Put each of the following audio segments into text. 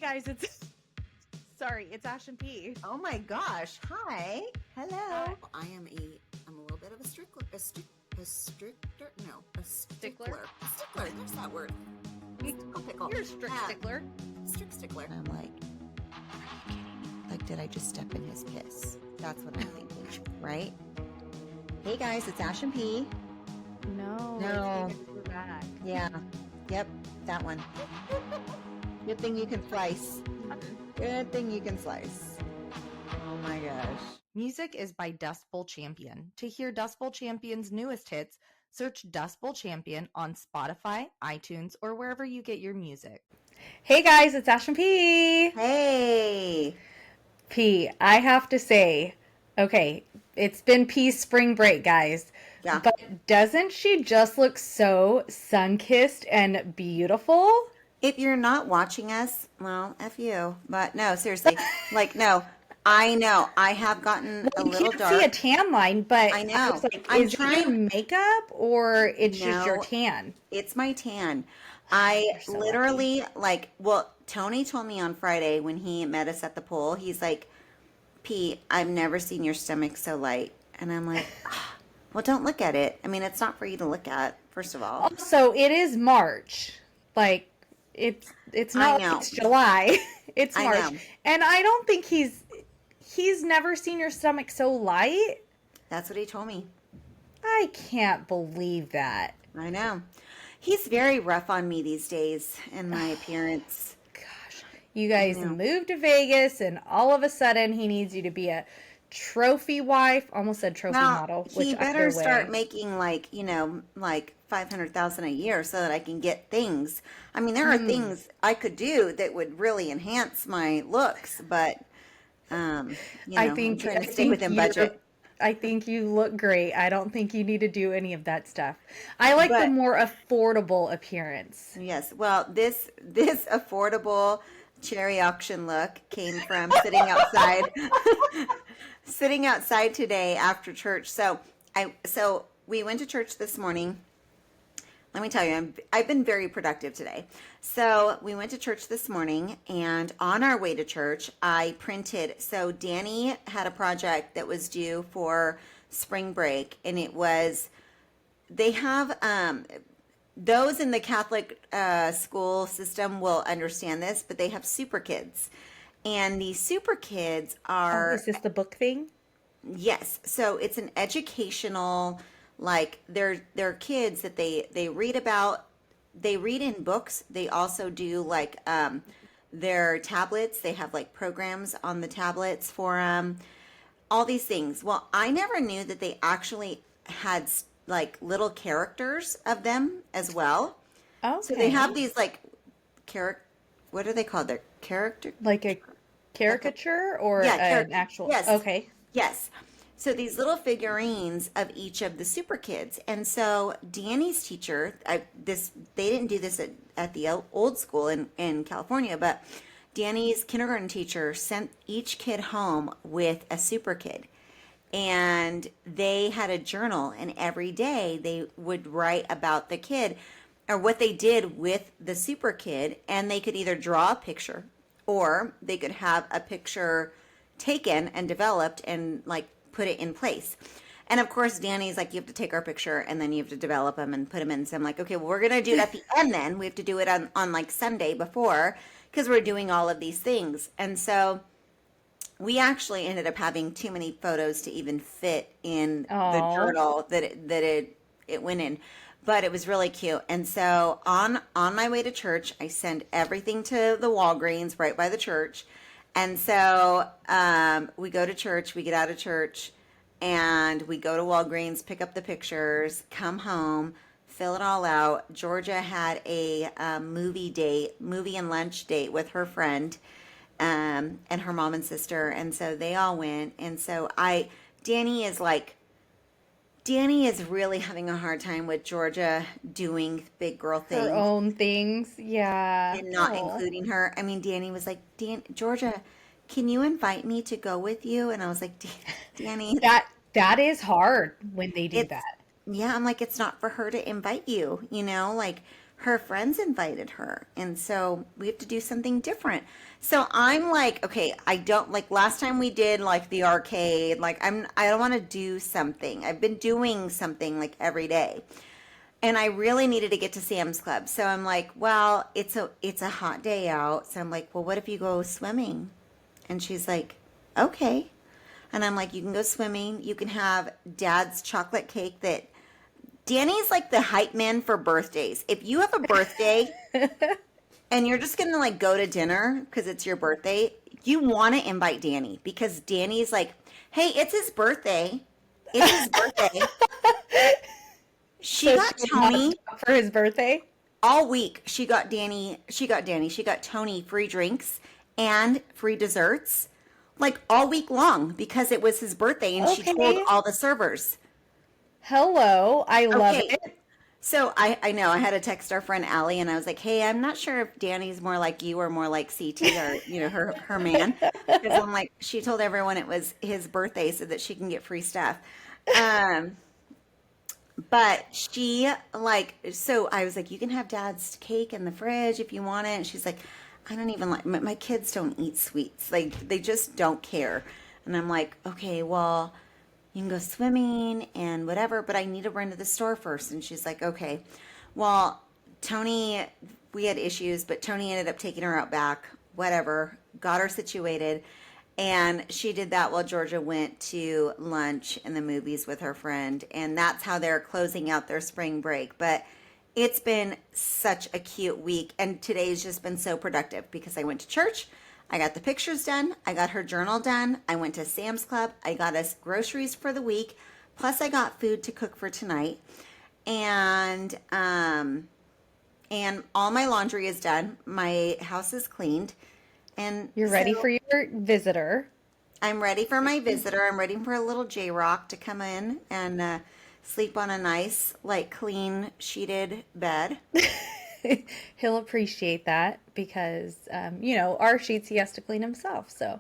guys, it's Ash and P. Oh my gosh. Hi. Hello. I'm a little bit of a stickler. A stickler. A stickler. There's that word. Pickle. You're a strict stickler. Strict stickler. I'm like, are you kidding me? Like, did I just step in his piss? That's what I'm thinking, right? Hey guys, it's Ash and P. No. We're back. Yeah. Yep. That one. Good thing you can slice. Good thing you can slice. Oh my gosh. Music is by Dust Bowl Champion. To hear Dust Bowl Champion's newest hits, search Dust Bowl Champion on Spotify, iTunes, or wherever you get your music. Hey guys, it's Ash and P. Hey. P, I have to say, okay, it's been P's spring break, guys. Yeah. But doesn't she just look so sun-kissed and beautiful? If you're not watching us, well, F you. But no, seriously. Like, no. I know. I have gotten a little dark. You can't see a tan line, but I know. I was like, I'm is it your makeup or it's just your tan? It's my tan. I so literally, Tony told me on Friday when he met us at the pool, he's like, P, I've never seen your stomach so light. And I'm like, well, don't look at it. I mean, it's not for you to look at, first of all. Also, it is March. Like, it's not like it's July. It's March. I know. And I don't think he's never seen your stomach so light. That's what he told me. I can't believe that. I know. He's very rough on me these days in my appearance. Gosh. You guys moved to Vegas and all of a sudden he needs you to be a trophy wife. Almost said trophy model. He better start making like $500,000 a year so that I can get things. I mean, there are things I could do that would really enhance my looks, but I'm trying to stay within budget. I think you look great. I don't think you need to do any of that stuff. I like the more affordable appearance. Yes. Well, this affordable cherry auction look came from sitting outside, sitting outside today after church. So we went to church this morning. Let me tell you, I've been very productive today. So we went to church this morning, and on our way to church, I printed. So Dani had a project that was due for spring break, and they have, those in the Catholic school system will understand this, but they have super kids. And these super kids are... is this the book thing? Yes. So it's an educational... Like they're kids that they read about, they read in books. They also do their tablets. They have like programs on the tablets for all these things. Well, I never knew that they actually had like little characters of them as well. Okay. So they have these like what are they called? They're character, like a caricature or an actual. Yes. Okay. Yes. So these little figurines of each of the super kids. And so Dani's teacher, they didn't do this at the old school in California, but Dani's kindergarten teacher sent each kid home with a super kid. And they had a journal, and every day they would write about the kid or what they did with the super kid. And they could either draw a picture or they could have a picture taken and developed and put it in place. And of course, Dani's like, you have to take our picture and then you have to develop them and put them in. So I'm like, okay, well, we're going to do it at the end then. We have to do it on like Sunday before because we're doing all of these things. And so we actually ended up having too many photos to even fit in the journal that it went in. But it was really cute. And so on my way to church, I send everything to the Walgreens right by the church. And so we go to church, we get out of church, and we go to Walgreens, pick up the pictures, come home, fill it all out. Georgia had a movie and lunch date with her friend and her mom and sister, and so they all went. And so Dani is really having a hard time with Georgia doing big girl things. Her own things, yeah. And not including her. I mean, Dani was like, Georgia, can you invite me to go with you? And I was like, Dani. That is hard when they do that. Yeah, I'm like, it's not for her to invite you, her friends invited her. And so we have to do something different. So I'm like, okay, I don't like last time we did like the arcade, like I don't want to do something. I've been doing something like every day. And I really needed to get to Sam's Club. So I'm like, well, it's a hot day out. So I'm like, well, what if you go swimming? And she's like, okay. And I'm like, you can go swimming. You can have Dad's chocolate cake that Danny's like the hype man for birthdays. If you have a birthday and you're just going to like go to dinner because it's your birthday, you want to invite Danny because Danny's like, hey, it's his birthday. It's his birthday. She got Tony for his birthday all week. She got Tony free drinks and free desserts like all week long because it was his birthday and she told all the servers. Hello, I love it. So I know I had to text our friend Allie and I was like, hey, I'm not sure if Danny's more like you or more like CT or, you know, her man. Because I'm like, she told everyone it was his birthday so that she can get free stuff. But she like, so I was like, you can have Dad's cake in the fridge if you want it. And she's like, I don't even like, my kids don't eat sweets. Like, they just don't care. And I'm like, okay, well, you can go swimming and whatever, but I need to run to the store first. And she's like, okay. Well, Tony, we had issues, but Tony ended up taking her out back, whatever, got her situated. And she did that while Georgia went to lunch and the movies with her friend. And that's how they're closing out their spring break. But it's been such a cute week. And today's just been so productive because I went to church. I got the pictures done. I got her journal done. I went to Sam's Club. I got us groceries for the week. Plus I got food to cook for tonight. And all my laundry is done. My house is cleaned. And you're ready for your visitor. I'm ready for my visitor. I'm ready for a little J-Rock to come in and sleep on a nice, like, clean, sheeted bed. He'll appreciate that because, you know, our sheets he has to clean himself. So,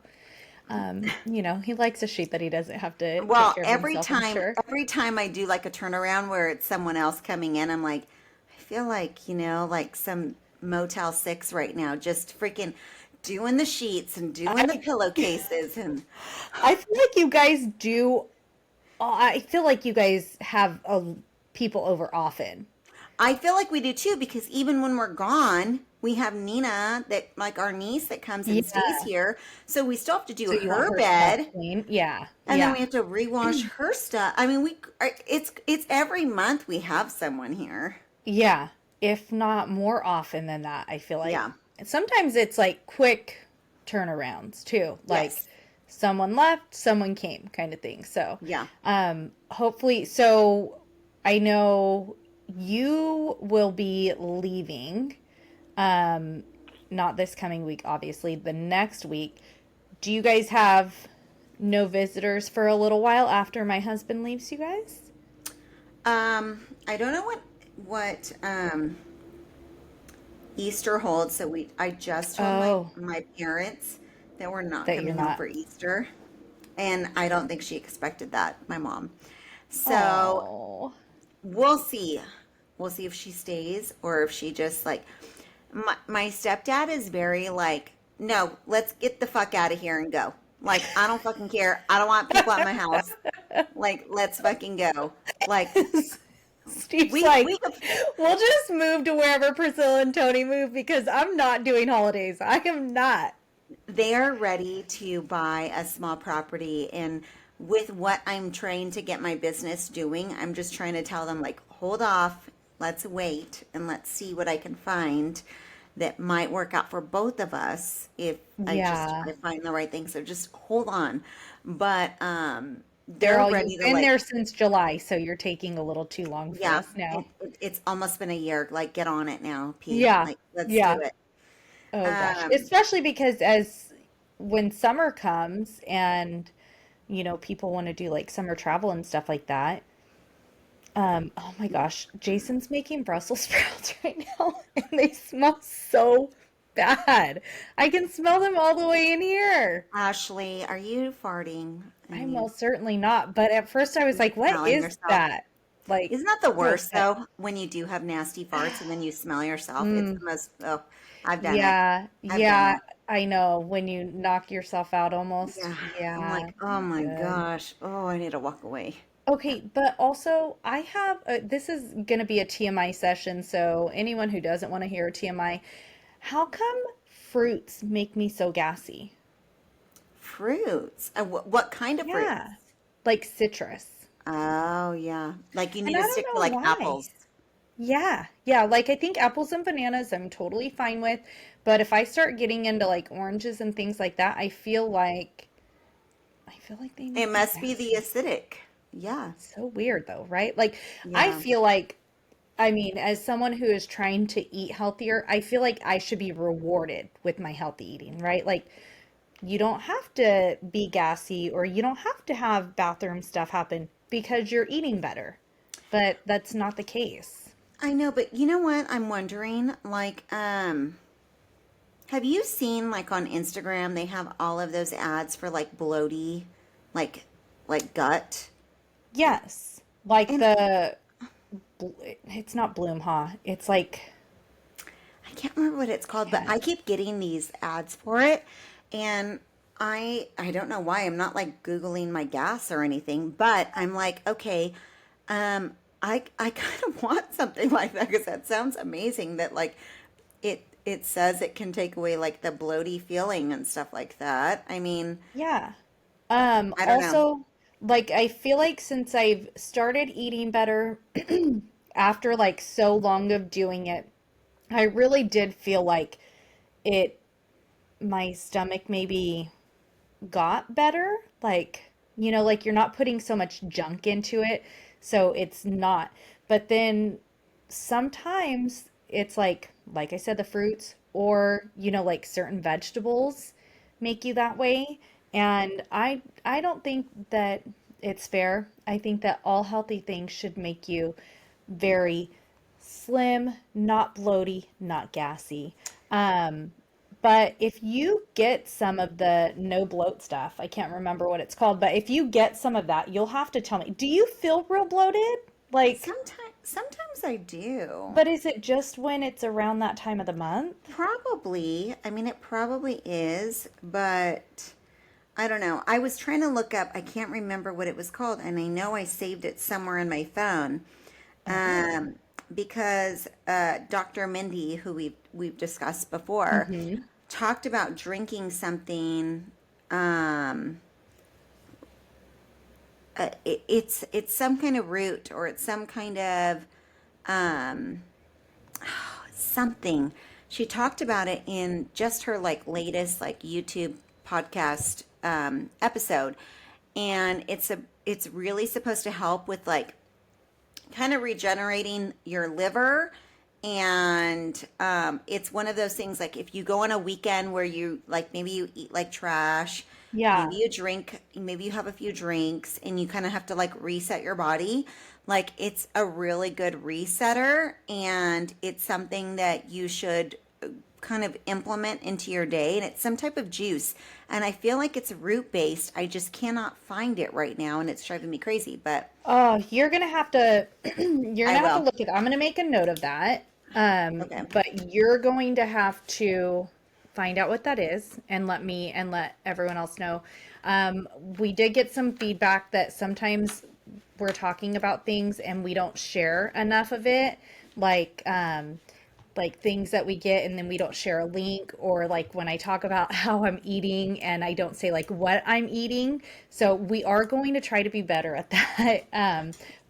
you know, he likes a sheet that he doesn't have to. Well, take care of every time I do like a turnaround where it's someone else coming in, I'm like, I feel like, you know, like some Motel 6 right now, just freaking doing the sheets and doing the pillowcases. And I feel like you guys do. I feel like you guys have people over often. I feel like we do too, because even when we're gone, we have Nina, that like our niece that comes and stays here. So we still have to do her bed. Yeah. And then we have to rewash her stuff. I mean, it's every month we have someone here. Yeah. If not more often than that, I feel like. Yeah. Sometimes it's like quick turnarounds too. Like someone left, someone came kind of thing. So yeah. Hopefully, so I know you will be leaving, not this coming week, obviously, the next week. Do you guys have no visitors for a little while after my husband leaves you guys? I don't know what Easter holds. So I just told my parents that we're not coming home for Easter. And I don't think she expected that, my mom. So we'll see. We'll see if she stays or if she just like, my stepdad is very like, no, let's get the fuck out of here and go. Like, I don't fucking care. I don't want people at my house. Like, let's fucking go. Like, Steve's we'll just move to wherever Priscilla and Tony move because I'm not doing holidays. I am not. They're ready to buy a small property, and with what I'm trying to get my business doing, I'm just trying to tell them, like, hold off, let's wait, and let's see what I can find that might work out for both of us if I just try to find the right thing. So just hold on. But they're ready to, been there since July, so you're taking a little too long for us now. It's almost been a year. Like, get on it now, Pete. Yeah. Like, let's do it. Oh gosh. Especially because when summer comes and, you know, people want to do like summer travel and stuff like that. Oh my gosh, Jason's making Brussels sprouts right now and they smell so bad. I can smell them all the way in here. Ashley, are you farting? I'm most certainly not. But at first I was like, what is that? Like, Isn't that the gross. worst though? When you do have nasty farts and then you smell yourself, it's Mm, the most. Oh, I've done it. yeah, I've done yeah, it. I know. When you knock yourself out almost. Yeah, I'm Yeah, like, oh not my good. gosh. Oh, I need to walk away. Yeah. Okay, but also I have this is going to be a TMI session, so anyone who doesn't want to hear a TMI, how come fruits make me so gassy? Fruits. What kind of fruits? Yeah, like citrus. Oh, yeah. Like you And need I to don't stick to know like why. apples. Yeah, yeah, like I think apples and bananas I'm totally fine with, but if I start getting into like oranges and things like that, I feel like they It make me must be the gassy. acidic. Yeah. So weird though, right? Like I Yeah. feel like I mean, as someone who is trying to eat healthier, I feel like I should be rewarded with my healthy eating, right? Like you don't have to be gassy or you don't have to have bathroom stuff happen because you're eating better. But that's not the case. I know, but you know what? I'm wondering, like, have you seen like on Instagram they have all of those ads for like bloaty, like like gut? Yes. Like And it's not Bloom, huh? It's like, I can't remember what it's called, but yeah. I keep getting these ads for it, and I don't know why. I'm not like Googling my gas or anything, but I'm like, okay, um, I kind of want something like that because that sounds amazing. That like it says it can take away like the bloaty feeling and stuff like that. I mean, Yeah. I don't know. Also, like I feel like since I've started eating better after like so long of doing it, I really did feel like it my stomach maybe got better. Like, like you're not putting so much junk into it, so it's not. But then sometimes it's like I said, the fruits or, like certain vegetables make you that way. And I don't think that it's fair. I think that all healthy things should make you very slim, not bloaty, not gassy. Um, but if you get some of the no bloat stuff, I can't remember what it's called, but if you get some of that, you'll have to tell me. Do you feel real bloated? Like, Sometimes I do. but is it just when it's around that time of the month? Probably. I mean, it probably is, but I don't know. I was trying to look up, I can't remember what it was called, and I know I saved it somewhere in my phone. Oh. Um, because Dr. Mindy, who we've discussed before, Mm-hmm. talked about drinking something. Um, it's some kind of root or it's some kind of um, something. She talked about it in just her like latest like YouTube podcast episode, and it's really supposed to help with like kind of regenerating your liver. And it's one of those things like if you go on a weekend where you like maybe you eat like trash, maybe Yeah. you drink, maybe you have a few drinks and you kind of have to like reset your body. Like it's a really good resetter and it's something that you should kind of implement into your day, and it's some type of juice, and I feel like it's root based. I just cannot find it right now and it's driving me crazy, but Oh, you're gonna have to you're I gonna have to will. look at I'm gonna make a note of that. Okay. But you're going to have to find out what that is and let me and let everyone else know. We did get some feedback that sometimes we're talking about things and we don't share enough of it. Like, like things that we get and then we don't share a link, or like when I talk about how I'm eating and I don't say like what I'm eating. So we are going to try to be better at that.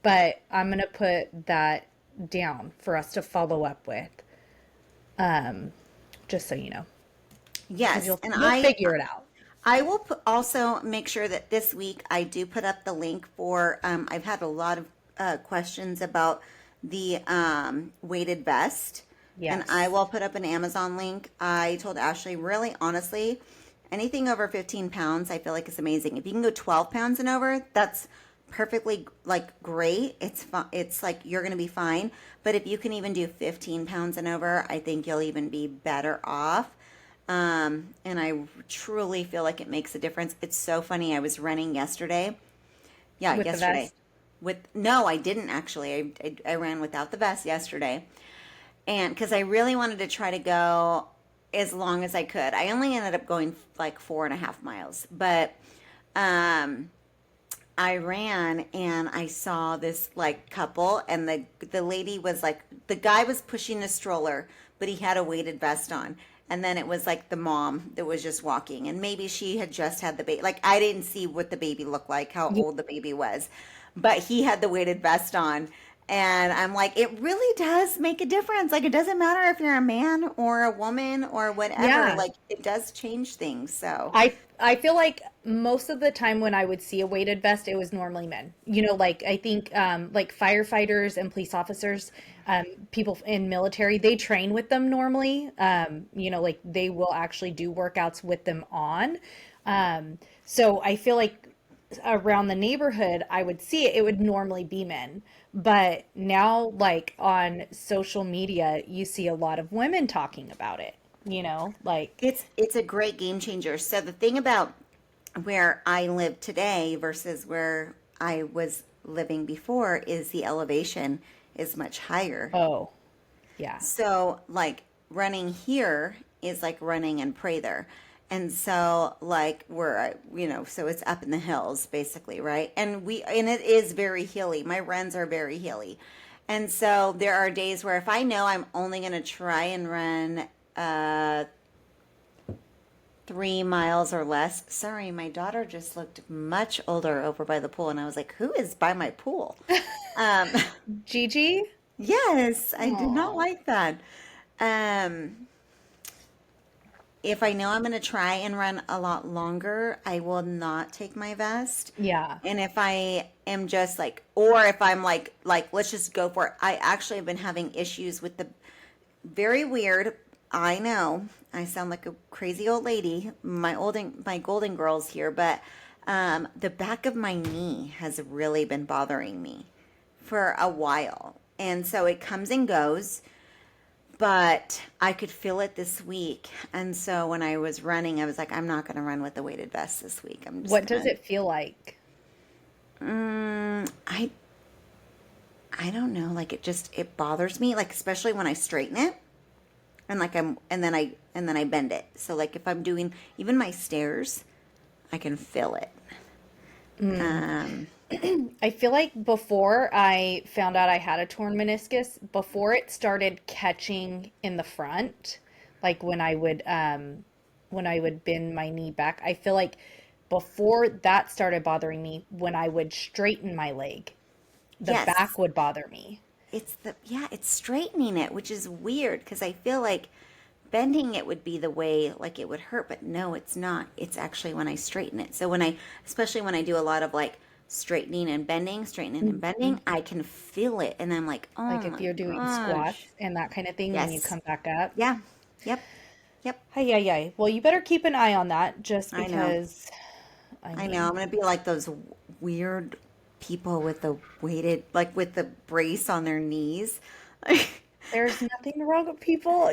But I'm going to put that down for us to follow up with, just so you know, because Yes, you'll and you'll figure it out. I will also make sure that this week I do put up the link for. I've had a lot of questions about the weighted vest, and I Yes. will put up an Amazon link. I told Ashley, really honestly, anything over 15 pounds, I feel like is amazing. If you can go 12 pounds and over, that's perfectly like great. It's like you're going to be fine. But if you can even do 15 pounds and over, I think you'll even be better off. And I truly feel like it makes a difference. It's so funny. I was running yesterday. Yeah, With the yesterday. vest. no, I didn't actually. I ran without the vest yesterday. And because I really wanted to try to go as long as I could. I only ended up going like 4.5 miles, but I ran and I saw this like couple, and the lady was like, the guy was pushing a stroller, but he had a weighted vest on. And then it was like the mom that was just walking, and maybe she had just had the baby. Like, I didn't see what the baby looked like, how old the baby was, but he had the weighted vest on. And I'm like, it really does make a difference. Like, it doesn't matter if you're a man or a woman or whatever. Yeah. Like, it does change things. So, I feel like most of the time when I would see a weighted vest, it was normally men. Like I think like firefighters and police officers, people in military, they train with them normally. Like they will actually do workouts with them on. So I feel like around the neighborhood, I would see it, it would normally be men. But now, like on social media, you see a lot of women talking about it, like, it's a great game changer. So the thing about where I live today versus where I was living before is the elevation is much higher. oh, yeah. So like running here is like running in Prather. And so like so it's up in the hills basically, right? And it is very hilly. My runs are very hilly. And so there are days where if I know I'm only going to try and run 3 miles or less. Sorry, my daughter just looked much older over by the pool, and I was like, "Who is by my pool?" Um, Gigi? yes, I did not Oh, like that. Um, if I know I'm going to try and run a lot longer, I will not take my vest. yeah. And if I am just like, or if I'm like, let's just go for it. I actually have been having issues with the very weird. I know I sound like a crazy old lady, my golden girls here, but the back of my knee has really been bothering me for a while, and so it comes and goes. But I could feel it this week, and so when I was running, I was like, I'm not going to run with the weighted vest this week. I'm just What does gonna. it feel like? I don't know. Like it bothers me. Like especially when I straighten it. And like and then I bend it. So like if I'm doing even my stairs, I can feel it. Um, I feel like before I found out I had a torn meniscus, before it started catching in the front, like when I would bend my knee back, I feel like before that started bothering me, when I would straighten my leg, the yes, back would bother me. it's straightening it, which is weird because I feel like bending it would be the way like it would hurt, but no, it's not. It's actually when I straighten it. So especially when I do a lot of like straightening and bending, I can feel it, and I'm like, Like oh if my you're doing gosh, squats and that kind of thing when you yes, come back up. yeah, yep, yep. Hi, yeah, yeah. Well, you better keep an eye on that just I know. because, I I know. I'm mean, gonna be like those weird people with the weighted, like with the brace on their knees. there's nothing wrong with people,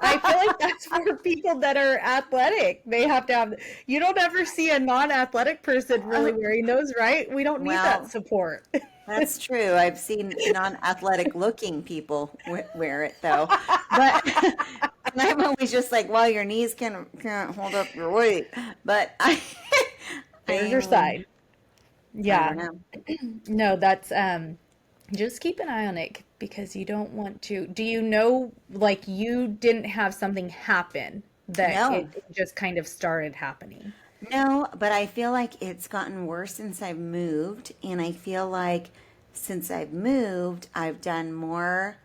I feel like that's for people that are athletic. They have to have, you don't ever see a non-athletic person really wearing those, right? We don't need that Well, support. that's true. I've seen non-athletic looking people wear it though, but and I'm always just like, well, your knees can't hold up your weight. But There's your I side. I don't Yeah. know. No, that's just keep an eye on it because you don't want to. Do you know, like you didn't have something happen that No, it just kind of started happening? no, but I feel like it's gotten worse since I've moved, and I feel like since I've moved, I've done more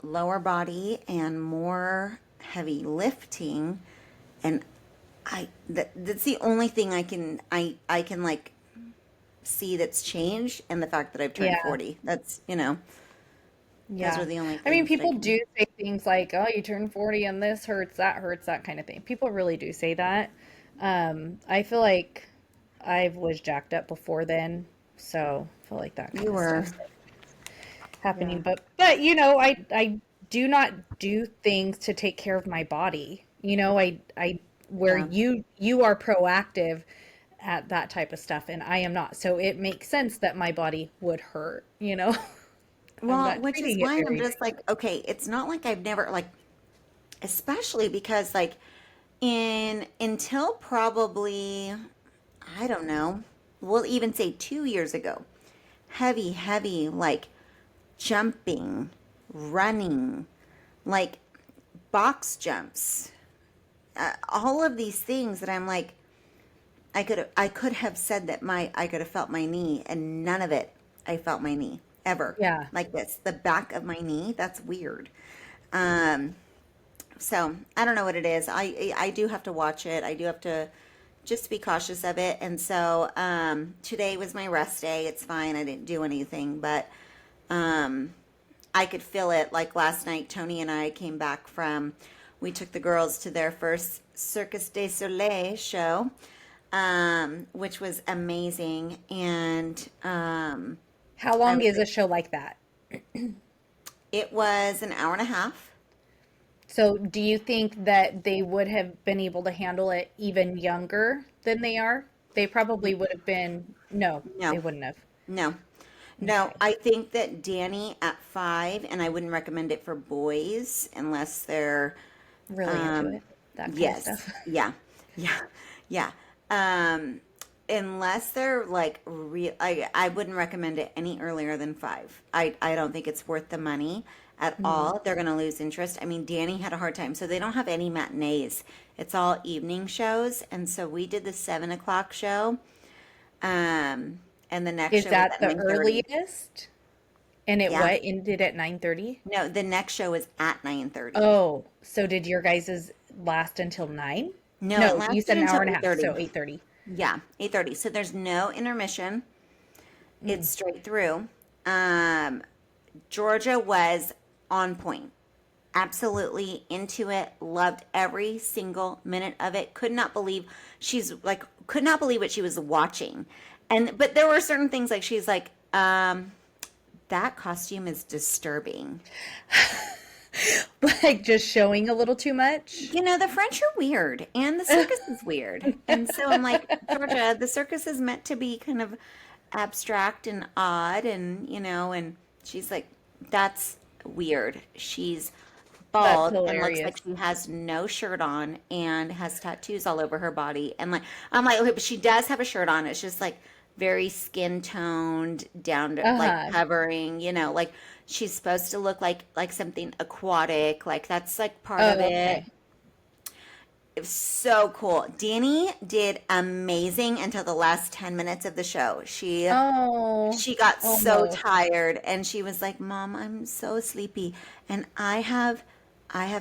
lower body and more heavy lifting, and that's the only thing I can like see that's changed, and the fact that I've turned Yeah. 40. Those Yeah. are the only I mean, things that I people can. do say things like, "Oh, you turn 40 and this hurts, that kind of thing." People really do say that. I feel like I was jacked up before then, so I feel like that kind You of were, stuff's yeah. happening. But I do not do things to take care of my body. I where Yeah. you are proactive at that type of stuff, and I am not. So it makes sense that my body would hurt, you know? I'm Well, not which is treating it why I'm very just nice. like, okay, it's not like I've never like, especially because like in until probably, I don't know, we'll even say 2 years ago, heavy, like jumping, running, like box jumps, all of these things that I'm like, I could have said that I could have felt my knee, and none of it. I felt my knee ever Yeah. like this. The back of my knee. That's weird. Um, so I don't know what it is. I do have to watch it. I do have to just be cautious of it. And so today was my rest day. It's fine. I didn't do anything, but um, I could feel it. Like last night, Tony and I came back from. We took the girls to their first Cirque de Soleil show, which was amazing. And How I long was is like, a show like that? it was an hour and a half. So do you think that they would have been able to handle it even younger than they are? They probably would have been, no, they No, wouldn't have. no, no. Okay. I think that Danny at 5, and I wouldn't recommend it for boys unless they're, Really into um, it, that kind of yes, stuff. yeah, yeah, yeah. Um, unless they're like real, I wouldn't recommend it any earlier than 5. I don't think it's worth the money at Mm. all. They're going to lose interest. I mean, Danny had a hard time, so they don't have any matinees. It's all evening shows, and so we did the 7 o'clock show, um, and the next Is show was that at the 9:30. earliest? And it Yeah, what ended at 9:30? no, the next show was at 9:30. Oh, so did your guys's last until 9? No, it No, you lasted said an until hour and a half, 8:30. so 8:30. Yeah, 8:30. So there's no intermission. It's Mm. straight through. Um, Georgia was on point. Absolutely into it. Loved every single minute of it. Could not believe could not believe what she was watching. And but there were certain things like she's like, that costume is disturbing. Like just showing a little too much? You know, the French are weird and the circus is weird. And so I'm like, Georgia, the circus is meant to be kind of abstract and odd and, and she's like, that's weird. She's That's bald and looks like hilarious. she has no shirt on and has tattoos all over her body. And like, I'm like, okay, but she does have a shirt on. It's just like very skin toned down to like Uh-huh. covering, like she's supposed to look like something aquatic. Like that's like part of Oh, it. okay. It was so cool. Danny did amazing until the last 10 minutes of the show. Oh, She got oh so no. tired and she was like, "Mom, I'm so sleepy." And I have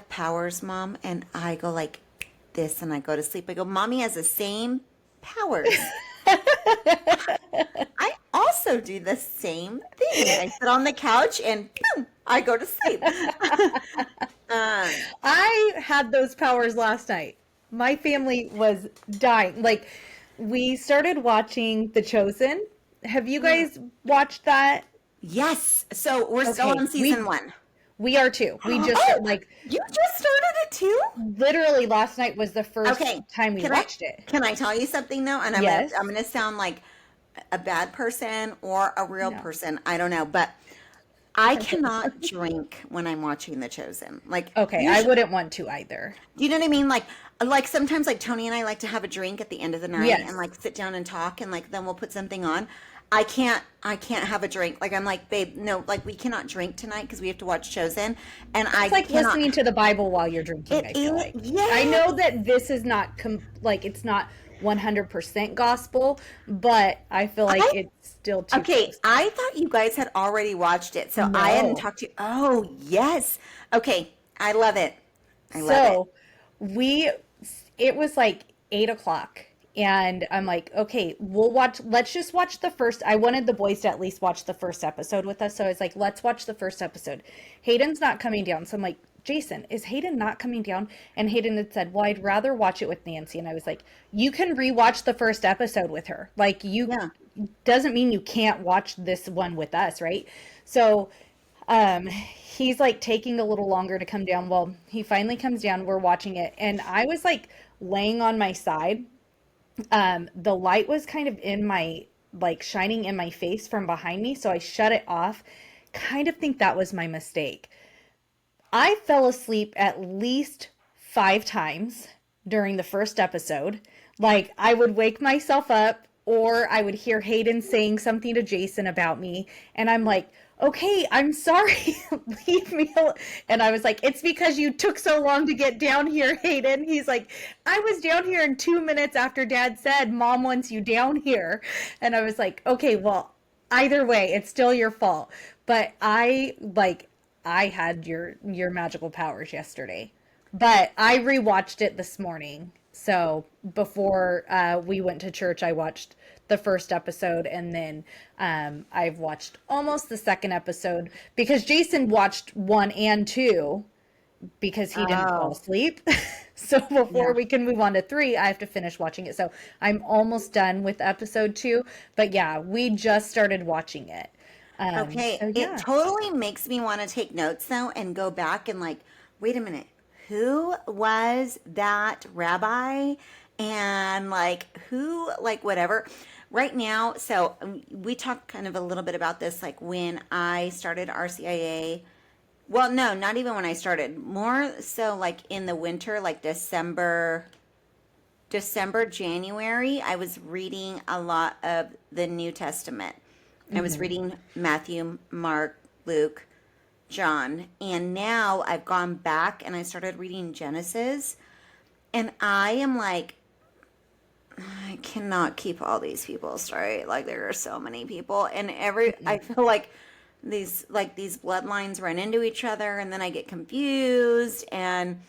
powers, Mom, and I go like this and I go to sleep. I go, "Mommy has the same powers. I also do the same thing." And I sit on the couch and boom, I go to sleep. um, I had those powers last night. My family was dying. Like, we started watching The Chosen. Have you yeah. guys watched that? Yes. So we're still Okay, on season 1. we are too. We just Oh, like you just started it too? literally last night was the first Okay. time we Can I watched it. can I tell you something though? And Yes. I'm gonna sound like a bad person or a real No. person. I don't know, but I cannot drink when I'm watching The Chosen. Like Okay, I usually, wouldn't want to either. do you know what I mean? Like sometimes like Tony and I like to have a drink at the end of the night and Yes. like sit down and talk and like then we'll put something on. I can't have a drink. Like I'm like, babe, no, like we cannot drink tonight because we have to watch Chosen, and I It's like cannot. listening to the Bible while you're drinking, It I feel is, like. I yeah. know that this is not like it's not 100% gospel, but I feel like I it's still too Okay, close. I thought you guys had already watched it, so I hadn't No. talked to you. Oh, yes. Okay, I love it. I love it. So we, it was like 8 o'clock, and I'm like, okay, let's just watch the first. I wanted the boys to at least watch the first episode with us. So I was like, let's watch the first episode. Hayden's not coming down. So I'm like, Jason, is Hayden not coming down? And Hayden had said, well, I'd rather watch it with Nancy. And I was like, you can rewatch the first episode with her. Like, Yeah. doesn't mean you can't watch this one with us, right? So he's like taking a little longer to come down. Well, he finally comes down. We're watching it. And I was like laying on my side The light was kind of in my, like, shining in my face from behind me, so I shut it off. Kind of think that was my mistake. I fell asleep at least 5 times during the first episode. Like, I would wake myself up, or I would hear Hayden saying something to Jason about me, and I'm like, okay, I'm sorry, leave me alone. And I was like, it's because you took so long to get down here, Hayden. He's like, I was down here in 2 minutes after Dad said, Mom wants you down here. And I was like, okay, well, either way, it's still your fault. But I had your magical powers yesterday. But I rewatched it this morning. So before we went to church, I watched the first episode, and then I've watched almost the second episode because Jason watched 1 and 2 because he didn't fall Oh, asleep. So before yeah. we can move on to 3, I have to finish watching it. So I'm almost done with episode 2. But yeah, we just started watching it. Okay, So it yeah. totally makes me want to take notes though and go back and like, wait a minute, who was that rabbi? And like, who, like, whatever. Right now, so we talked kind of a little bit about this, like when I started RCIA. Well, no, not even when I started. More so like in the winter, like December, January, I was reading a lot of the New Testament. I was Hmm. reading Matthew, Mark, Luke, John, and now I've gone back and I started reading Genesis, and I am like, I cannot keep all these people straight. Like there are so many people, and I feel like these bloodlines run into each other, and then I get confused, and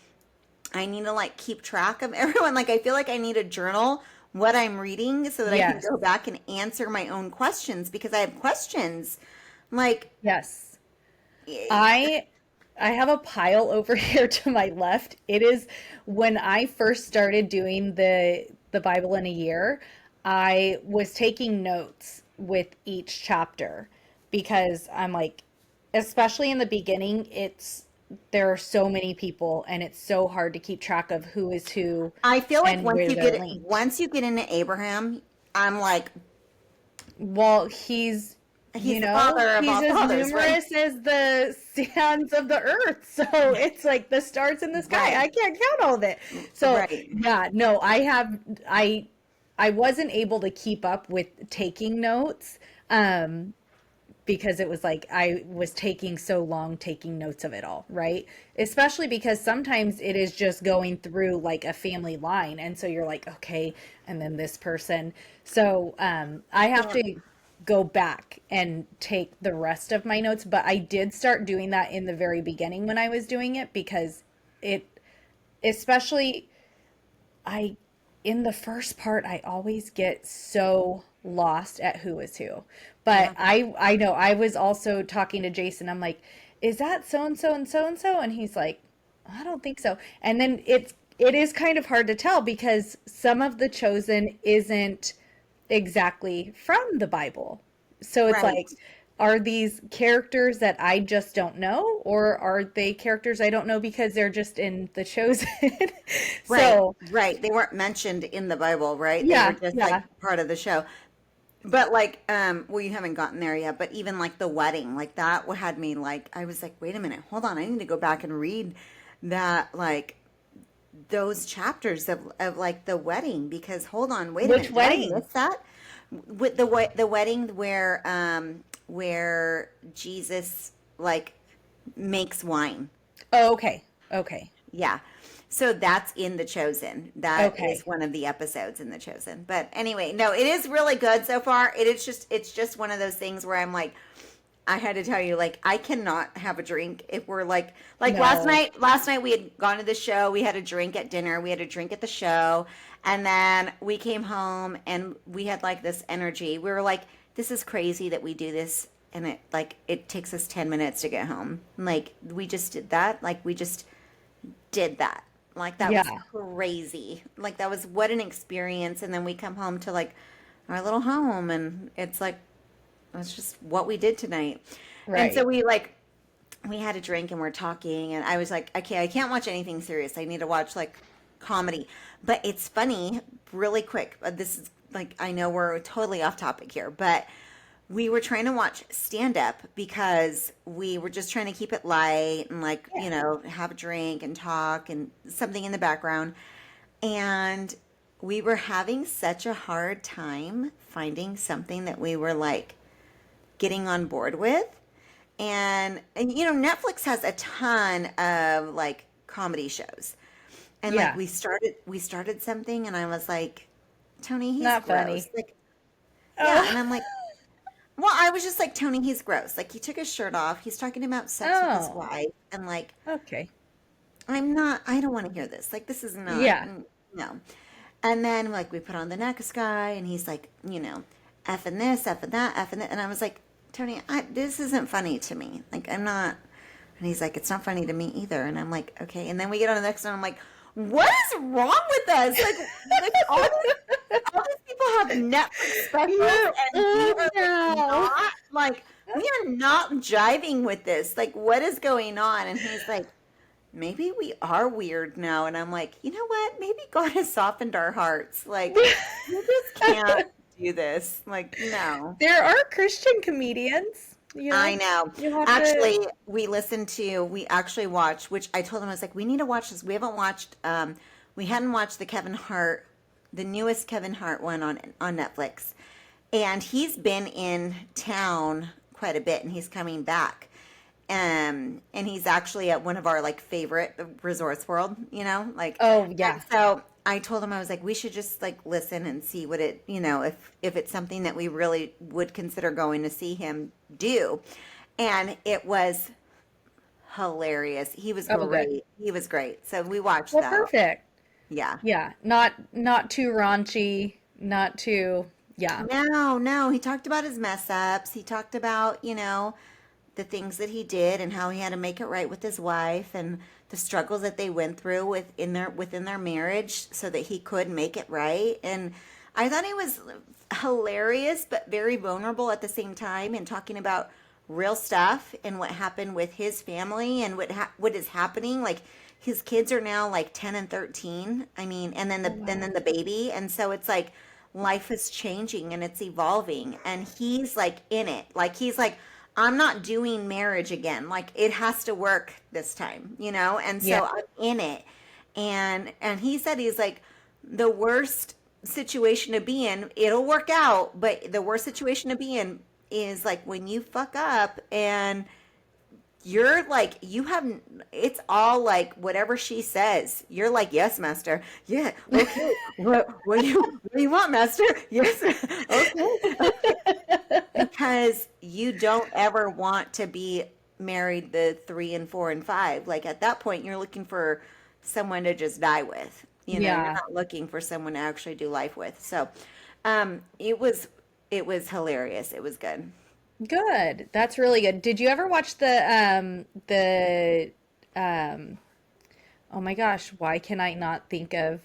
I need to like keep track of everyone. Like I feel like I need to journal what I'm reading so that I can Yes. go back and answer my own questions because I have questions. Like, Yes. eh, I I have a pile over here to my left. It is when I first started doing the Bible in a year, I was taking notes with each chapter because I'm like, especially in the beginning, it's there are so many people and it's so hard to keep track of who is who I feel like and where they're linked. once you get into Abraham, I'm like, Well, he's the father of he's all as fathers, right? numerous as the sands of the earth. So it's like the stars in the sky. Right, I can't count all of it. So right. yeah, no, I wasn't able to keep up with taking notes. Um, because it was like I was taking so long taking notes of it all, right? Especially because sometimes it is just going through like a family line. And so you're like, okay, and then this person. So I have Yeah. to go back and take the rest of my notes. But I did start doing that in the very beginning when I was doing it because it, especially I in the first part I always get so lost at who is who. But Yeah. I know I was also talking to Jason. I'm like, "Is that so and so and so and so?" And he's like, "I don't think so." And then it is kind of hard to tell because some of the chosen isn't exactly from the Bible. So it's Right. like, are these characters that I just don't know, or are they characters I don't know because they're just in The Chosen? Right. So, Right. They weren't mentioned in the Bible, right? They were yeah, just like yeah. part of the show. But like, well, you haven't gotten there yet, but even like the wedding, like that had me like, I was like, wait a minute, hold on, I need to go back and read that, like those chapters of like the wedding, because hold on, wait a Which minute, did I wedding? miss that? With the wedding where Jesus like makes wine. Oh, okay. Okay. Yeah. So that's in The Chosen. That is Okay. one of the episodes in The Chosen. But anyway, no, it is really good so far. It's just one of those things where I'm like, I had to tell you, like, I cannot have a drink if we're like No. last night we had gone to the show, we had a drink at dinner, we had a drink at the show, and then we came home and we had like this energy. We were like, this is crazy that we do this, and it takes us 10 minutes to get home. Like we just did that. Like we just did that. Like that was Yeah. crazy. Like that was what an experience. And then we come home to like our little home, and it's like that's just what we did tonight. And so Right. we had a drink and we're talking, and I was like, okay, I can't watch anything serious. I need to watch like comedy. But it's funny really quick. This is like, I know we're totally off topic here, but we were trying to watch stand up because we were just trying to keep it light and like, you know, have a drink and talk and something in the background. And we were having such a hard time finding something that we were like getting on board with. And you know, Netflix has a ton of like comedy shows. And like we started something and I was like, Tony, he's Not gross. funny. Like, Oh. yeah, and I'm like, well, I was just like, Tony, he's gross. Like he took his shirt off. He's talking about sex with his Oh. wife and like Okay. I don't want to hear this. Like this is not Yeah. no. And then like we put on the next guy and he's like, you know, effing this, effing that, effing that. And I was like, Tony, this isn't funny to me. Like I'm not. And he's like, it's not funny to me either. And I'm like, okay. And then we get on the next one. I'm like, what is wrong with us? Like all these people have Netflix specials and we are like, not like we are not jiving with this. Like what is going on? And he's like, maybe we are weird now. And I'm like, you know what? Maybe God has softened our hearts. Like you just can't do this. Like no. There are Christian comedians. You know, I know. you have Actually, to... we actually watched, which I told him, I was like, we need to watch this. We haven't watched, we hadn't watched the newest Kevin Hart one on Netflix. And he's been in town quite a bit and he's coming back. And he's actually at one of our like favorite Resorts World, you know, like, Oh, yeah. so I told him, I was like, we should just like listen and see what it, you know, if it's something that we really would consider going to see him do. And it was hilarious. He was great. Good. He was great. So we watched Well, that. perfect. Yeah. Yeah. Not too raunchy, not too, yeah. No. He talked about his mess ups. He talked about, you know, the things that he did and how he had to make it right with his wife and the struggles that they went through within their marriage so that he could make it right. And I thought he was hilarious but very vulnerable at the same time and talking about real stuff and what happened with his family and what is happening. Like his kids are now like 10 and 13. I mean, and then the baby, and so it's like life is changing and it's evolving and he's like in it. Like he's like, I'm not doing marriage again. Like it has to work this time, you know? And so I'm in it. And he said, he's like, the worst situation to be in, it'll work out, but the worst situation to be in is like when you fuck up and you're like, it's all like whatever she says. You're like, yes, master. Yeah. Okay. What do you want, master? Yes. Okay. Because you don't ever want to be married the 3 and 4 and 5. Like at that point, you're looking for someone to just die with. You know, you're not looking for someone to actually do life with. So, it was hilarious. It was good. Good. That's really good. Did you ever watch oh my gosh, why can I not think of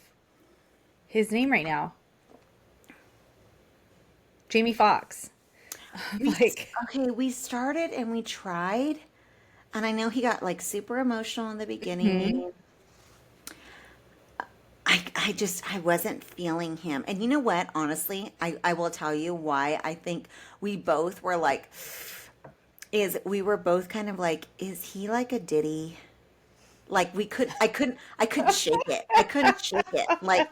his name right now? Jamie Foxx. We started and we tried, and I know he got like super emotional in the beginning. I wasn't feeling him. And you know what? Honestly, I will tell you why I think we both were like, we were both kind of like, is he like a Diddy? Like I couldn't shake it. I couldn't shake it. Like,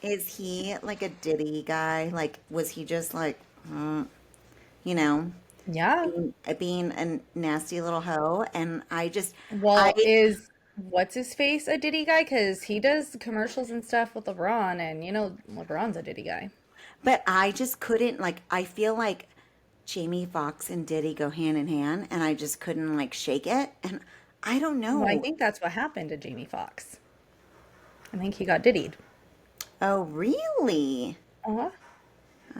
is he like a Diddy guy? Like, was he just like, you know, Yeah. being a nasty little hoe? And Well, what's his face a Diddy guy? Because he does commercials and stuff with LeBron, and you know LeBron's a Diddy guy. But I just couldn't, like, I feel like Jamie Foxx and Diddy go hand in hand, and I just couldn't like shake it. And I don't know. Well, I think that's what happened to Jamie Foxx. I think he got Diddy'd. Oh, really? Uh-huh.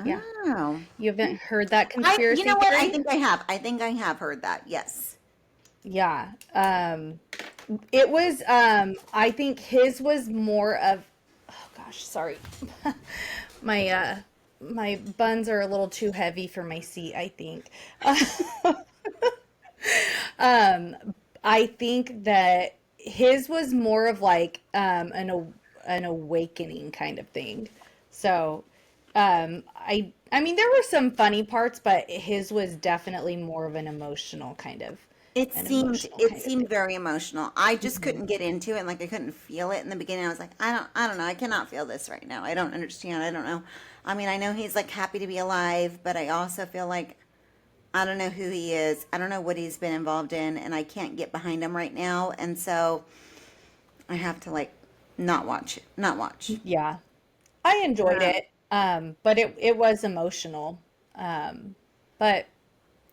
Yeah. Oh. You haven't heard that conspiracy You know what? theory? I think I have. I think I have heard that. Yes. Yeah. It was, I think his was more of, oh gosh, sorry. My buns are a little too heavy for my seat, I think. I think that his was more of like, an awakening kind of thing. So, I mean, there were some funny parts, but his was definitely more of It an seemed emotional it kind of seemed thing. very emotional. I just Mhm. couldn't get into it, and like I couldn't feel it in the beginning. I was like, I don't know. I cannot feel this right now. I don't understand. I don't know. I mean, I know he's like happy to be alive, but I also feel like I don't know who he is. I don't know what he's been involved in, and I can't get behind him right now. And so I have to like not watch it, not watch. Yeah, I enjoyed Um, it, but it was emotional, um, but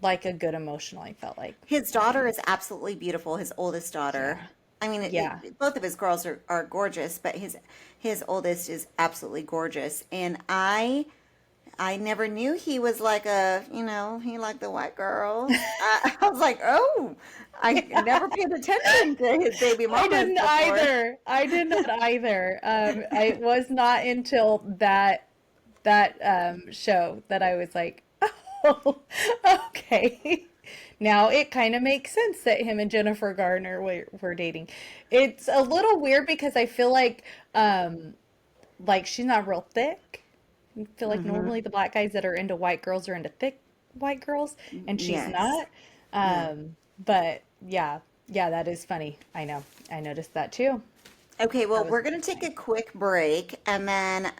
like a good emotional, I felt like. His daughter is absolutely beautiful. His oldest daughter. Yeah, I mean, yeah. both of his girls are gorgeous, but his oldest is absolutely gorgeous. And I never knew he was like he liked the white girls. I was like, oh, I never paid attention to his baby I mamas didn't before. either. I did not either. It was not until that show that I was like, oh, okay. Now it kind of makes sense that him and Jennifer Garner were dating. It's a little weird because I feel like she's not real thick. I feel like Hmm. normally the black guys that are into white girls are into thick white girls, and she's Yes. not. Yeah. But yeah, yeah, that is funny. I know. I noticed that too. Okay, well, That was we're going to take interesting. a quick break and then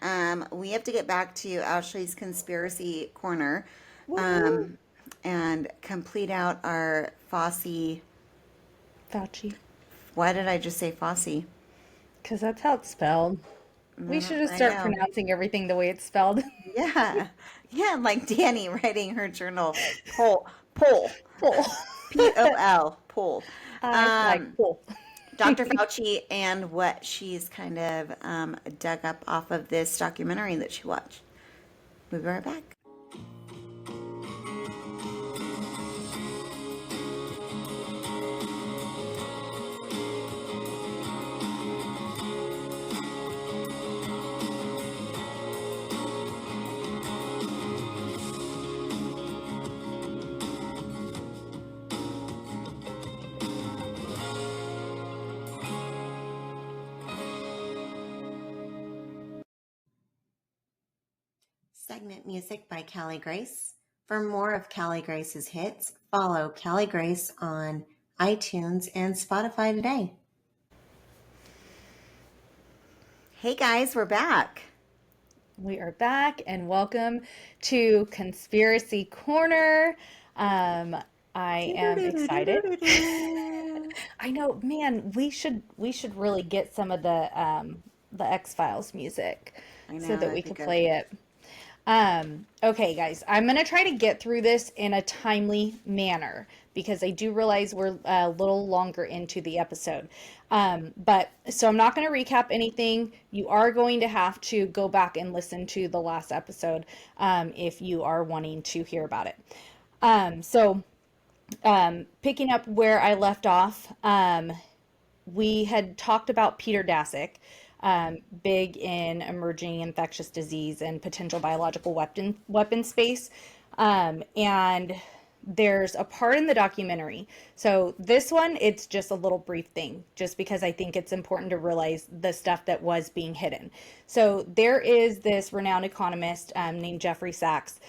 we have to get back to Ashley's conspiracy corner Woohoo! um, and complete out our Fosse. Fauci. Why did I just say Fosse? Because that's how it's spelled. We should just I start know. pronouncing everything the way it's spelled. Yeah. Yeah, like Dani writing her journal. Pull. Pull. Pol. Pull. I like Um, pull. Dr. Fauci and what she's kind of dug up off of this documentary that she watched. We'll be right back. Segment music by Callie Grace. For more of Callie Grace's hits, follow Callie Grace on iTunes and Spotify today. Hey guys, we're back. We are back and welcome to Conspiracy Corner. Um, I am excited. I know, man, we should really get some of the X-Files music I so know, that that'd we be could good. play it. Okay, guys, I'm gonna try to get through this in a timely manner because I do realize we're a little longer into the episode. But so I'm not gonna recap anything. You are going to have to go back and listen to the last episode if you are wanting to hear about it. So picking up where I left off, we had talked about Peter Daszak, big in emerging infectious disease and potential biological weapon space. And there's a part in the documentary. So this one, it's just a little brief thing, just because I think it's important to realize the stuff that was being hidden. So there is this renowned economist named Jeffrey Sachs.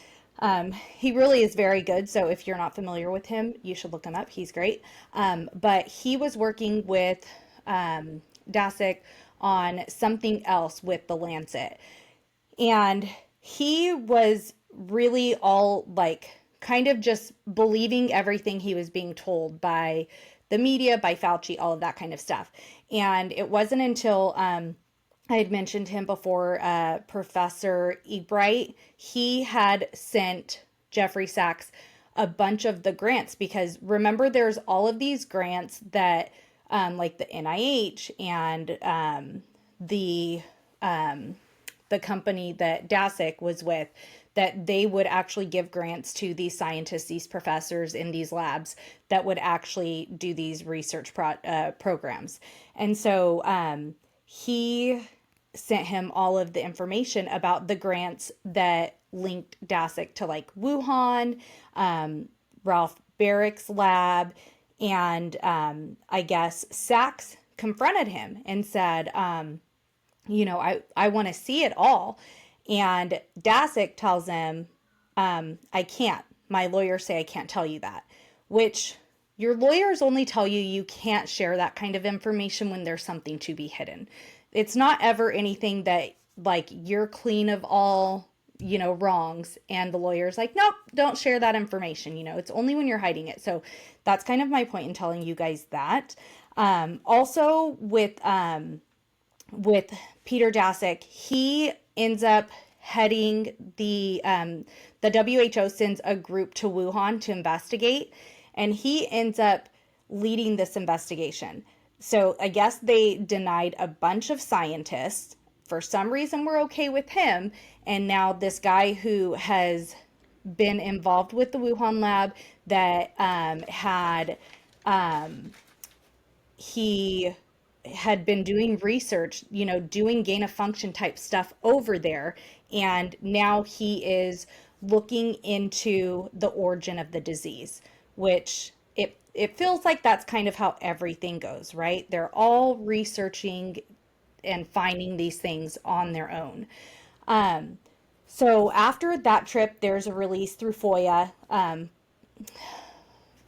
He really is very good. So if you're not familiar with him, you should look him up. He's great. But he was working with Daszak on something else with the Lancet. And he was really all like kind of just believing everything he was being told by the media, by Fauci, all of that kind of stuff. And it wasn't until I had mentioned him before, Professor Ebright. He had sent Jeffrey Sachs a bunch of the grants because remember, there's all of these grants that, like the NIH and the the company that Daszak was with, that they would actually give grants to these scientists, these professors in these labs that would actually do these research programs. And so he sent him all of the information about the grants that linked Daszak to like Wuhan, Ralph Barrick's lab, and I guess Sachs confronted him and said, I want to see it all. And Dasick tells him, I can't. My lawyers say I can't tell you that, which your lawyers only tell you you can't share that kind of information when there's something to be hidden. It's not ever anything that like you're clean of all, wrongs. And the lawyer's like, nope, don't share that information. It's only when you're hiding it. So that's kind of my point in telling you guys that. Also with Peter Dasick, he ends up heading the WHO sends a group to Wuhan to investigate, and he ends up leading this investigation. So I guess they denied a bunch of scientists. For some reason, we're okay with him. And now this guy who has been involved with the Wuhan lab that he had been doing research, doing gain of function type stuff over there. And now he is looking into the origin of the disease, which it feels like that's kind of how everything goes, right? They're all researching and finding these things on their own. So after that trip, there's a release through FOIA.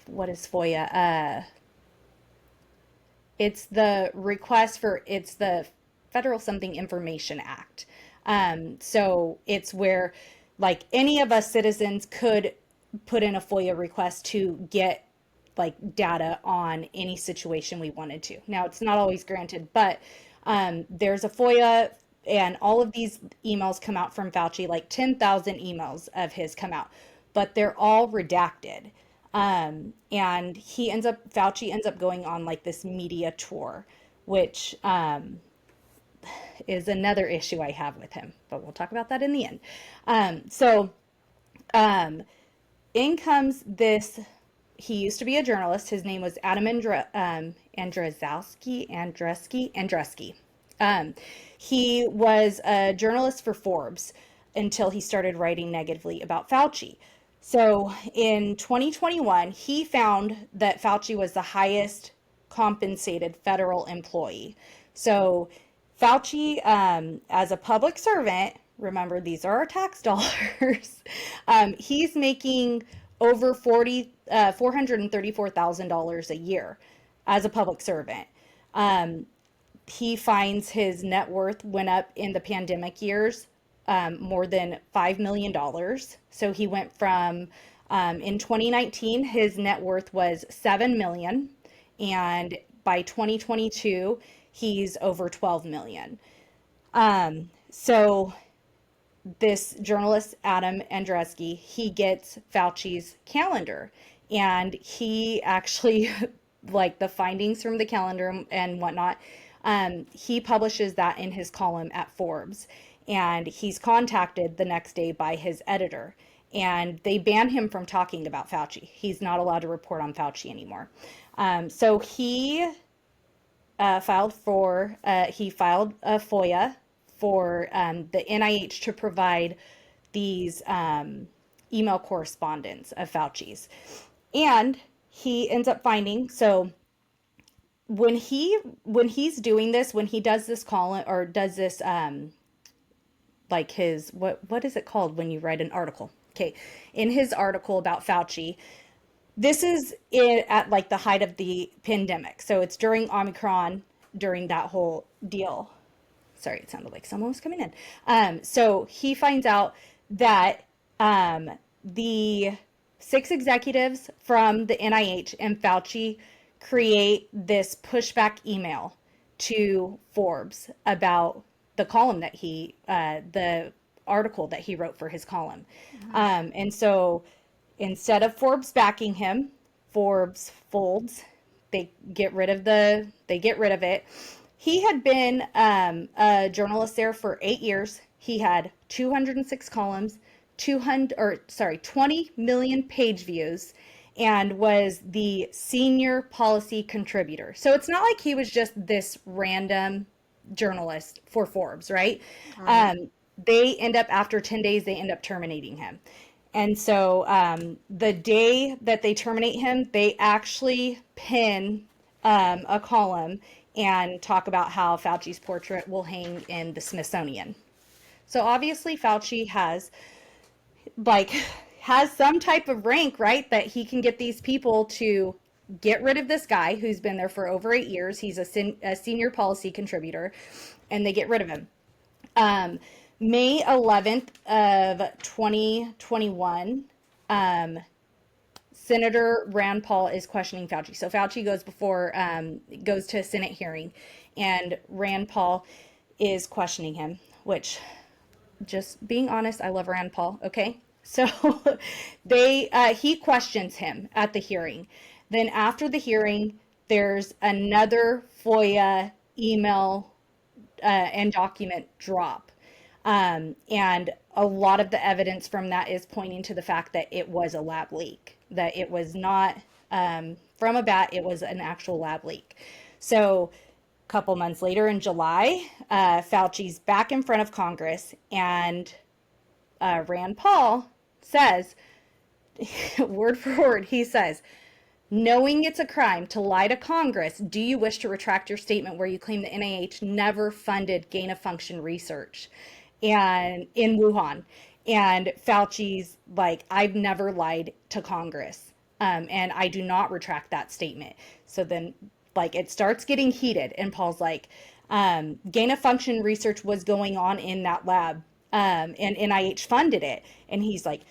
What is FOIA? It's the it's the Federal Something Information Act. So it's where like any of us citizens could put in a FOIA request to get like data on any situation we wanted to. Now it's not always granted, but there's a FOIA, and all of these emails come out from Fauci, like 10,000 emails of his come out, but they're all redacted. And Fauci ends up going on like this media tour, which is another issue I have with him, but we'll talk about that in the end. In comes this, he used to be a journalist. His name was Adam Andreski. He was a journalist for Forbes until he started writing negatively about Fauci. So in 2021, he found that Fauci was the highest compensated federal employee. So Fauci, as a public servant, remember these are our tax dollars, he's making over $434,000 a year as a public servant. He finds his net worth went up in the pandemic years more than $5 million. So he went from, in 2019, his net worth was $7 million. And by 2022, he's over $12 million. So this journalist, Adam Andreski, he gets Fauci's calendar. And he actually, like the findings from the calendar and whatnot, he publishes that in his column at Forbes. And he's contacted the next day by his editor, and they ban him from talking about Fauci. He's not allowed to report on Fauci anymore. So he filed a FOIA for the NIH to provide these email correspondence of Fauci's. And he ends up finding, so when he's doing this, when he does this column or does this, like his, what is it called when you write an article? Okay. In his article about Fauci, this is at like the height of the pandemic. So it's during Omicron, during that whole deal. Sorry, it sounded like someone was coming in. So he finds out that the 6 executives from the NIH and Fauci create this pushback email to Forbes about the column that the article that he wrote for his column. Mm-hmm. And so instead of Forbes backing him, Forbes folds. They get rid of it. He had been a journalist there for 8 years. He had 206 columns, 20 million page views, and was the senior policy contributor. So it's not like he was just this random journalist for Forbes, right? They end up, after 10 days, they end up terminating him. And so the day that they terminate him, they actually pin a column and talk about how Fauci's portrait will hang in the Smithsonian. So obviously Fauci has like has some type of rank, right, that he can get these people to get rid of this guy who's been there for over 8 years. He's a senior policy contributor, and they get rid of him. May 11th of 2021, Senator Rand Paul is questioning Fauci. So Fauci goes to a Senate hearing, and Rand Paul is questioning him, which, just being honest, I love Rand Paul, okay? So he questions him at the hearing. Then after the hearing, there's another FOIA email and document drop. And a lot of the evidence from that is pointing to the fact that it was a lab leak, that it was not from a bat, it was an actual lab leak. So a couple months later in July, Fauci's back in front of Congress, and Rand Paul says, word for word, he says, knowing it's a crime to lie to Congress, do you wish to retract your statement where you claim the NIH never funded gain-of-function research and in Wuhan? And Fauci's like, I've never lied to Congress, and I do not retract that statement. So then, like, it starts getting heated, and Paul's like, gain-of-function research was going on in that lab, and NIH funded it. And he's like,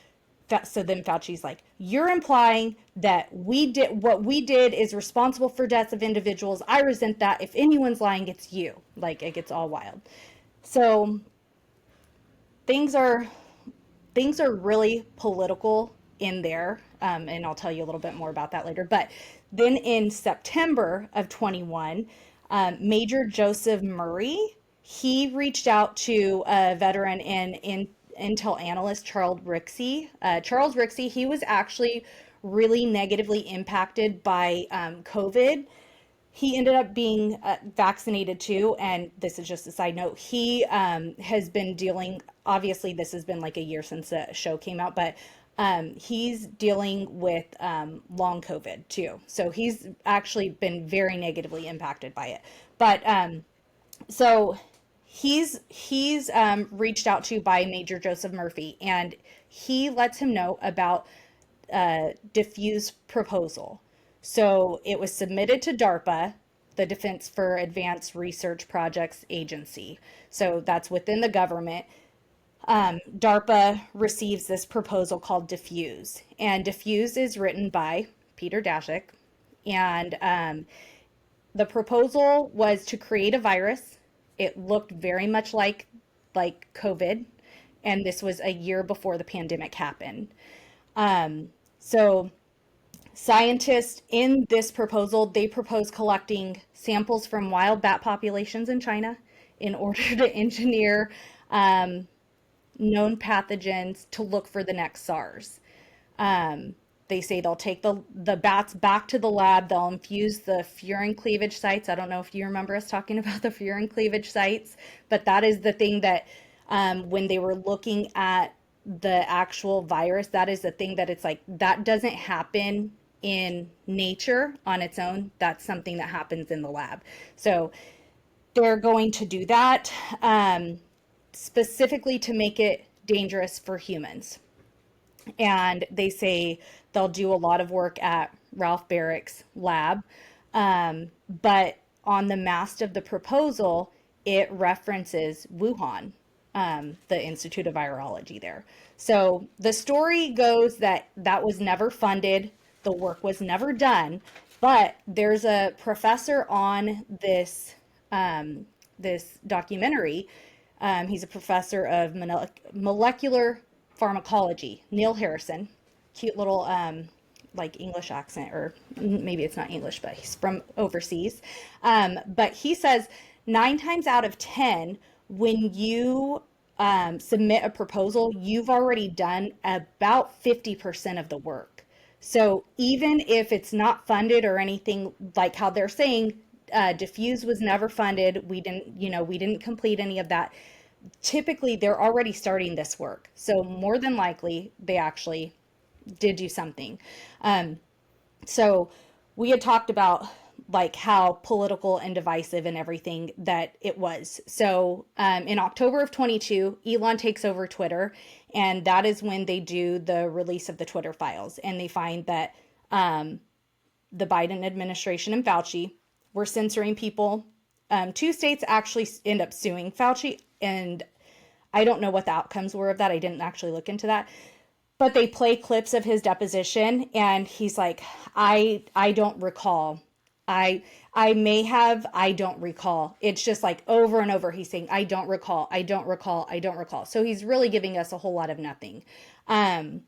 so then Fauci's like, you're implying that what we did is responsible for deaths of individuals. I resent that. If anyone's lying, it's you. Like, it gets all wild. So things are really political in there. And I'll tell you a little bit more about that later. But then in September of 21, Major Joseph Murray, he reached out to a veteran and Intel analyst, Charles Rixey. Charles Rixey, he was actually really negatively impacted by COVID. He ended up being vaccinated too, and this is just a side note. He has been dealing, obviously this has been like a year since the show came out, but he's dealing with long COVID too. So he's actually been very negatively impacted by it. But so he's reached out to by Major Joseph Murphy, and he lets him know about Diffuse proposal. So it was submitted to DARPA, the Defense for Advanced Research Projects Agency. So that's within the government. DARPA receives this proposal called Diffuse, and Diffuse is written by Peter Daszak, and the proposal was to create a virus. It looked very much like COVID, and this was a year before the pandemic happened. So scientists in this proposal, they propose collecting samples from wild bat populations in China in order to engineer known pathogens to look for the next SARS. They say they'll take the bats back to the lab. They'll infuse the furin cleavage sites. I don't know if you remember us talking about the furin cleavage sites, but that is the thing that when they were looking at the actual virus, that is the thing that it's like, that doesn't happen in nature on its own. That's something that happens in the lab. So they're going to do that specifically to make it dangerous for humans. And they say they'll do a lot of work at Ralph Barrick's lab. But on the mast of the proposal, it references Wuhan, the Institute of Virology there. So the story goes that that was never funded. The work was never done. But there's a professor on this, this documentary. He's a professor of molecular pharmacology, Neil Harrison. Cute little like English accent, or maybe it's not English, but he's from overseas. But he says 9 times out of 10, when you submit a proposal, you've already done about 50% of the work. So even if it's not funded or anything, like how they're saying, Diffuse was never funded, we didn't complete any of that. Typically, they're already starting this work. So more than likely, they actually did do something. So we had talked about like how political and divisive and everything that it was. So in October of 22, Elon takes over Twitter, and that is when they do the release of the Twitter files, and they find that the Biden administration and Fauci were censoring people. 2 states actually end up suing Fauci, and I don't know what the outcomes were of that. I didn't actually look into that. But they play clips of his deposition, and he's like, I don't recall. I may have, I don't recall. It's just like over and over he's saying, I don't recall, I don't recall, I don't recall. So he's really giving us a whole lot of nothing. In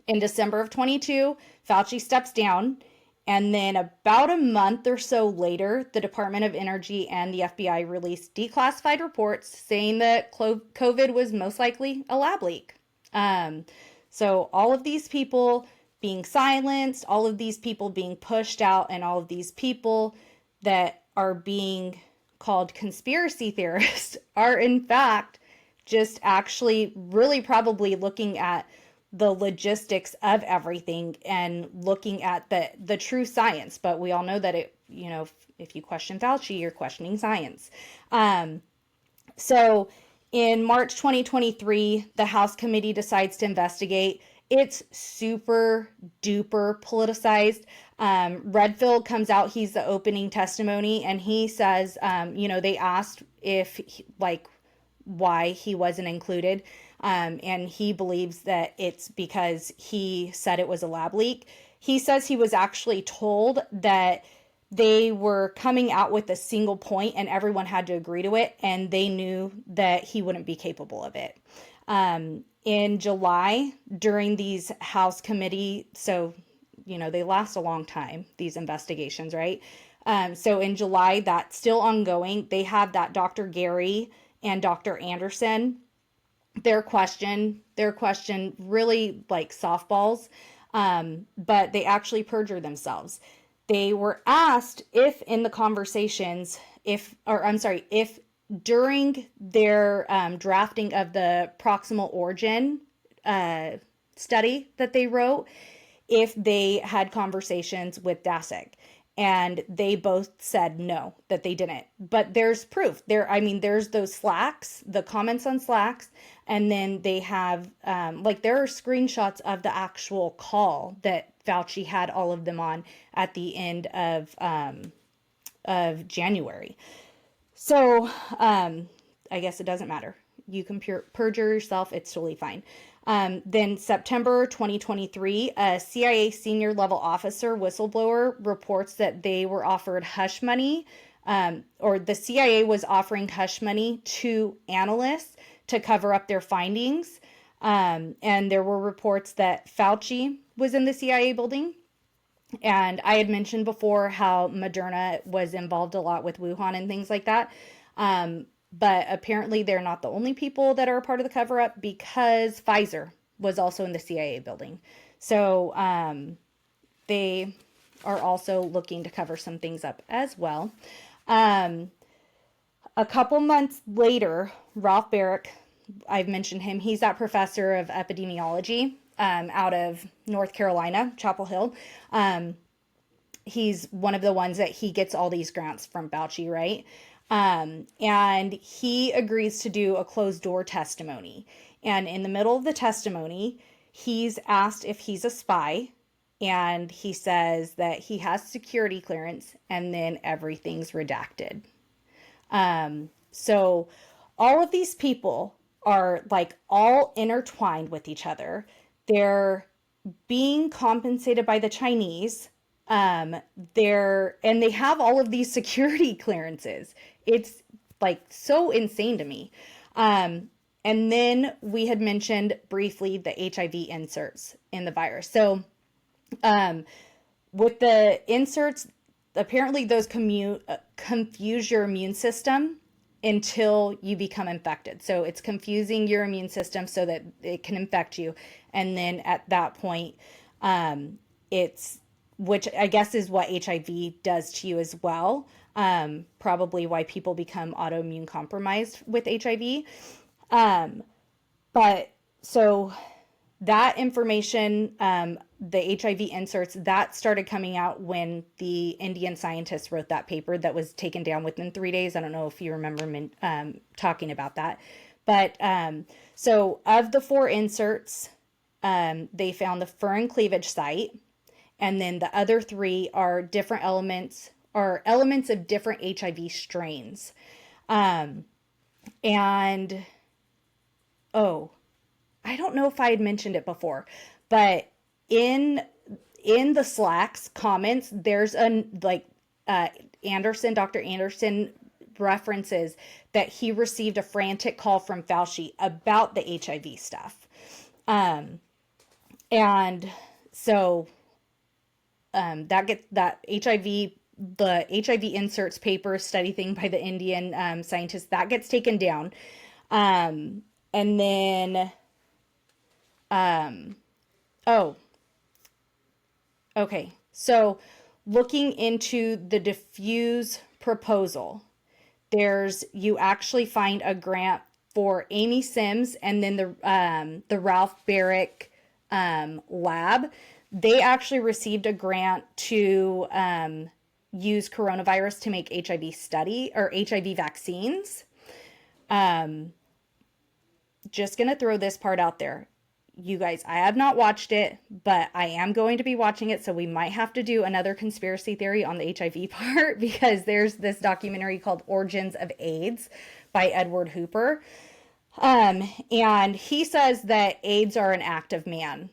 December of 22, Fauci steps down. And then about a month or so later, the Department of Energy and the FBI released declassified reports saying that COVID was most likely a lab leak. So all of these people being silenced, all of these people being pushed out, and all of these people that are being called conspiracy theorists are in fact just actually really probably looking at the logistics of everything and looking at the true science. But we all know that it, you know, if you question Fauci, you're questioning science. So in March 2023, the House committee decides to investigate. It's super duper politicized. Redfield comes out, he's the opening testimony, and he says, you know, they asked if, like, why he wasn't included. And he believes that it's because he said it was a lab leak. He says he was actually told that they were coming out with a single point and everyone had to agree to it, and they knew that he wouldn't be capable of it. In July, during these House committee, so, you know, they last a long time, these investigations, right? So in July, that's still ongoing. They have that Dr. Gary and Dr. Anderson, their question really like softballs, but they actually perjure themselves. They were asked if in the conversations, if during their drafting of the proximal origin study that they wrote, if they had conversations with Dasick. And they both said no, that they didn't. But there's proof. There's those Slacks, the comments on Slacks, and then they have, there are screenshots of the actual call that Fauci had all of them on at the end of January. So, I guess it doesn't matter. You can perjure yourself, it's totally fine. Then September 2023, a CIA senior level officer whistleblower reports that they were offered hush money, or the CIA was offering hush money to analysts to cover up their findings. And there were reports that Fauci was in the CIA building. And I had mentioned before how Moderna was involved a lot with Wuhan and things like that. But apparently they're not the only people that are a part of the cover-up, because Pfizer was also in the CIA building. So they are also looking to cover some things up as well. A couple months later, Ralph Barrick, I've mentioned him, he's that professor of epidemiology out of North Carolina, Chapel Hill. He's one of the ones that he gets all these grants from Fauci, right? And he agrees to do a closed door testimony. And in the middle of the testimony, he's asked if he's a spy, and he says that he has security clearance, and then everything's redacted. So all of these people are like all intertwined with each other. They're being compensated by the Chinese. And they have all of these security clearances. It's like so insane to me. And then we had mentioned briefly the HIV inserts in the virus. So, with the inserts, apparently those confuse your immune system until you become infected. So it's confusing your immune system so that it can infect you. And then at that point, which I guess is what HIV does to you as well. Probably why people become autoimmune compromised with HIV. But so that information, the HIV inserts, that started coming out when the Indian scientists wrote that paper that was taken down within 3 days. I don't know if you remember me talking about that. But so of the 4 inserts, they found the furin cleavage site. And then the other 3 are different elements, or elements of different HIV strains. And, oh, I don't know if I had mentioned it before, but in the Slack's comments, there's Dr. Anderson references that he received a frantic call from Fauci about the HIV stuff. And so the HIV inserts paper study thing by the Indian scientists, that gets taken down. And then, okay. So looking into the diffuse proposal, you actually find a grant for Amy Sims and then the Ralph Barrick lab. They actually received a grant to use coronavirus to make HIV vaccines. Just going to throw this part out there. You guys, I have not watched it, but I am going to be watching it, so we might have to do another conspiracy theory on the HIV part, because there's this documentary called Origins of AIDS by Edward Hooper. And he says that AIDS are an act of man.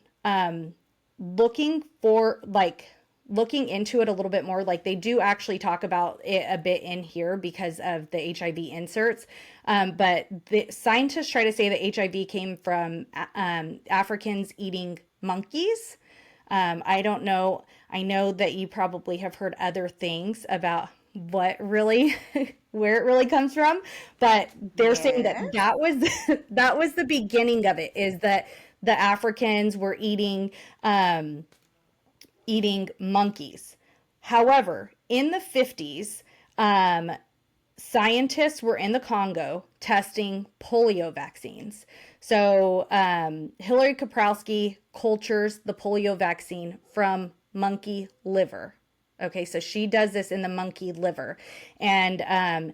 Looking into it a little bit more, like they do actually talk about it a bit in here because of the HIV inserts. But the scientists try to say that HIV came from Africans eating monkeys. I don't know. I know that you probably have heard other things about what really, where it really comes from, but they're saying that was the beginning of it, is that the Africans were eating monkeys. However, in the 50s, scientists were in the Congo testing polio vaccines. So Hillary Kaprowski cultures the polio vaccine from monkey liver. Okay, so she does this in the monkey liver, and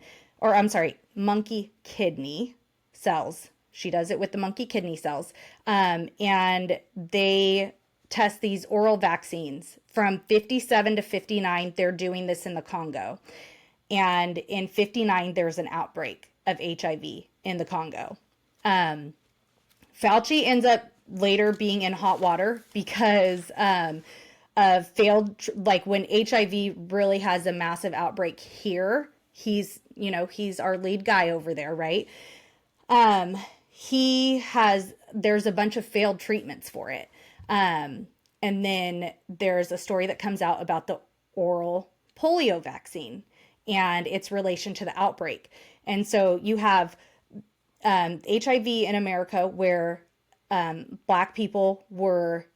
monkey kidney cells. She does it with the monkey kidney cells, and they test these oral vaccines from 57 to 59. They're doing this in the Congo. And in 59, there's an outbreak of HIV in the Congo. Fauci ends up later being in hot water because of failed, like when HIV really has a massive outbreak here, he's our lead guy over there, right? There's a bunch of failed treatments for it. And then there's a story that comes out about the oral polio vaccine and its relation to the outbreak. And so you have HIV in America, where Black people were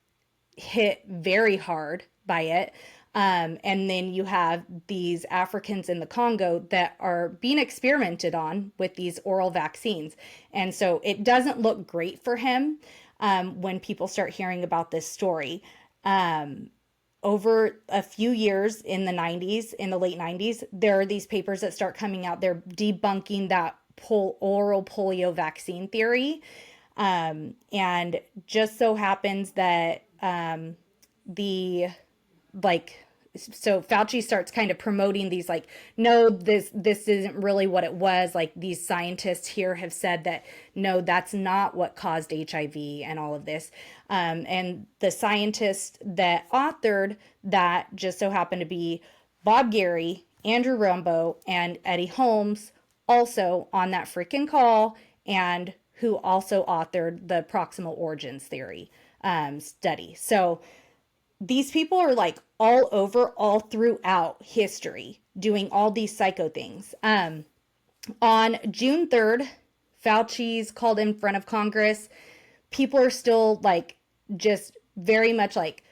hit very hard by it. And then you have these Africans in the Congo that are being experimented on with these oral vaccines. And so it doesn't look great for him when people start hearing about this story. Over a few years in the late 90s, there are these papers that start coming out. They're debunking that oral polio vaccine theory. And just so happens that so Fauci starts kind of promoting these, like, no, this isn't really what it was. Like, these scientists here have said that, no, that's not what caused HIV and all of this. And the scientists that authored that just so happened to be Bob Gary, Andrew Rumbo, and Eddie Holmes, also on that freaking call, and who also authored the proximal origins theory study. So these people are like all over, all throughout history, doing all these psycho things. On June 3rd, Fauci's called in front of Congress. People are still like, just very much like,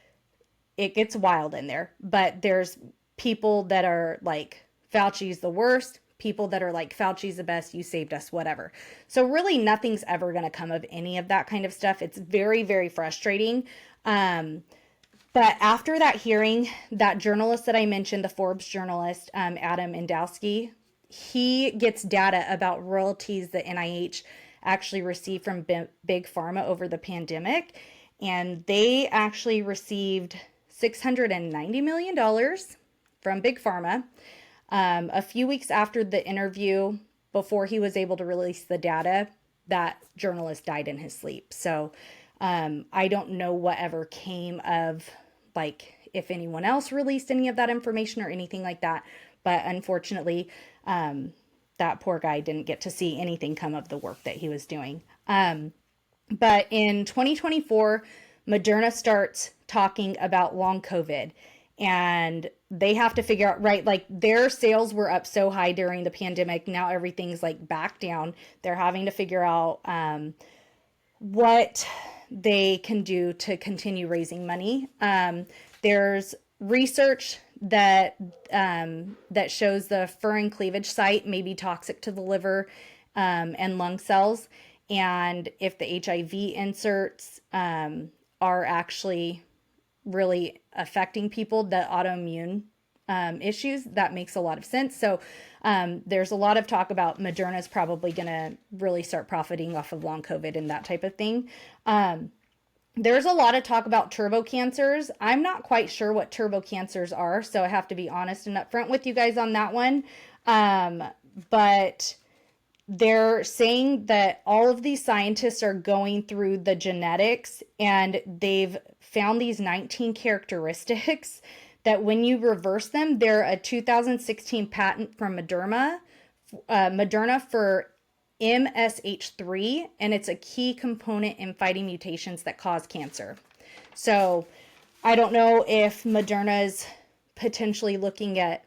it gets wild in there. But there's people that are like, Fauci's the worst. people that are like, Fauci's the best, you saved us, whatever. So really nothing's ever going to come of any of that kind of stuff. It's very, very frustrating. But after that hearing, that journalist that I mentioned, the Forbes journalist, Adam Endowski, he gets data about royalties that NIH actually received from Big Pharma over the pandemic. And they actually received $690 million from Big Pharma. A few weeks after the interview, before he was able to release the data, that journalist died in his sleep. So I don't know whatever came of, like, if anyone else released any of that information or anything like that. But unfortunately, that poor guy didn't get to see anything come of the work that he was doing. But in 2024, Moderna starts talking about long COVID, and they have to figure out, right, like their sales were up so high during the pandemic. Now everything's like back down. They're having to figure out what they can do to continue raising money. There's research that that shows the furin cleavage site may be toxic to the liver and lung cells. And if the HIV inserts are actually really affecting people, the autoimmune issues, that makes a lot of sense. So there's a lot of talk about Moderna's probably going to really start profiting off of long COVID and that type of thing. There's a lot of talk about turbo cancers. I'm not quite sure what turbo cancers are, so I have to be honest and upfront with you guys on that one. But they're saying that all of these scientists are going through the genetics, and they've found these 19 characteristics that when you reverse them, they're a 2016 patent from Moderna for MSH3, and it's a key component in fighting mutations that cause cancer. So I don't know if Moderna's potentially looking at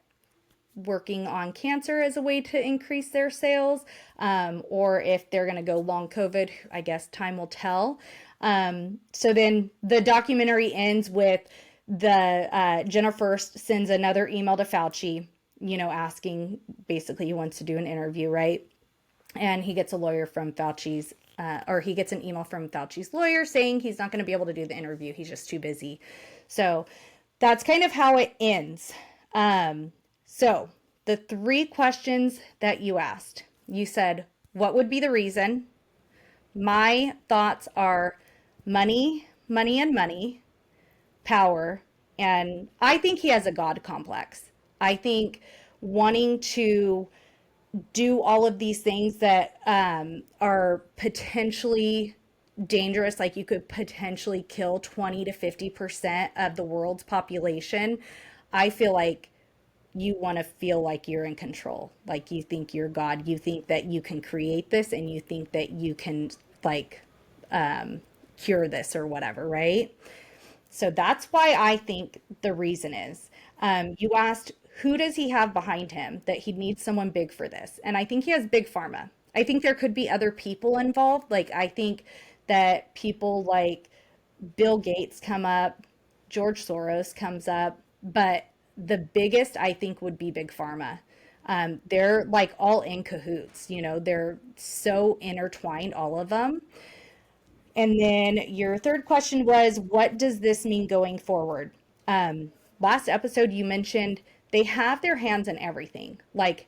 working on cancer as a way to increase their sales, or if they're going to go long COVID. I guess time will tell. So then the documentary ends with the Jenna First sends another email to Fauci, asking, basically he wants to do an interview, right? And he gets a lawyer from Fauci's, or he gets an email from Fauci's lawyer saying he's not going to be able to do the interview. He's just too busy. So that's kind of how it ends. So the 3 questions that you asked, you said, what would be the reason? My thoughts are money, and money, power. And I think he has a God complex. I think wanting to do all of these things that are potentially dangerous, like you could potentially kill 20 to 50% of the world's population. I feel like you want to feel like you're in control, like you think you're God, you think that you can create this, and you think that you can like cure this or whatever, right? So that's why I think the reason is, you asked, who does he have behind him that he needs someone big for this? And I think he has Big Pharma. I think there could be other people involved. Like, I think that people like Bill Gates come up, George Soros comes up, but the biggest I think would be Big Pharma. They're like all in cahoots, they're so intertwined, all of them. And then your third question was, what does this mean going forward? Last episode, you mentioned they have their hands in everything. Like,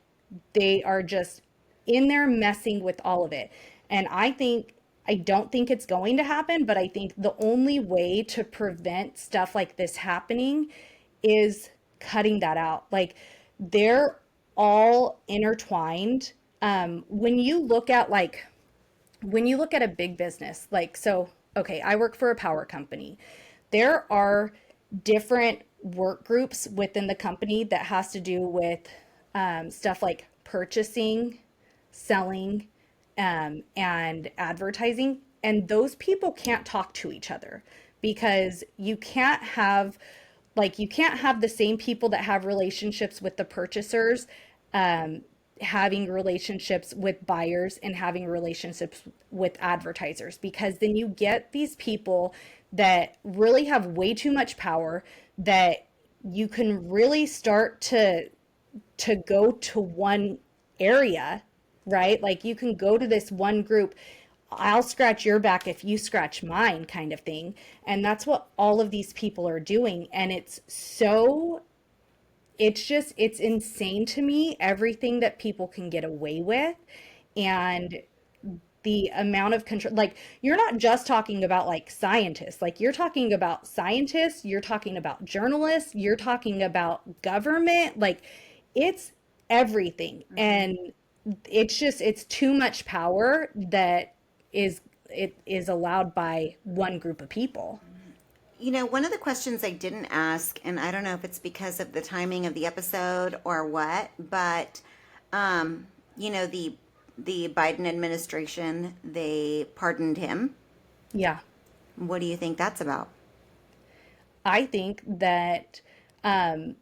they are just in there messing with all of it. And I don't think it's going to happen, but I think the only way to prevent stuff like this happening is cutting that out. Like, they're all intertwined. When you look at a big business, like, so, okay, I work for a power company. There are different work groups within the company that has to do with stuff like purchasing, selling, and advertising. And those people can't talk to each other, because you can't have the same people that have relationships with the purchasers having relationships with buyers and having relationships with advertisers, because then you get these people that really have way too much power, that you can really start to go to one area, right? Like you can go to this one group, I'll scratch your back if you scratch mine kind of thing. And that's what all of these people are doing. And it's insane to me, everything that people can get away with. And the amount of control, like you're not just talking about like scientists, like you're talking about scientists, you're talking about journalists, you're talking about government, like it's everything. And it's too much power that is allowed by one group of people. You know, one of the questions I didn't ask, and I don't know if it's because of the timing of the episode or what, but you know, the Biden administration, they pardoned him. Yeah. What do you think that's about? I think that, I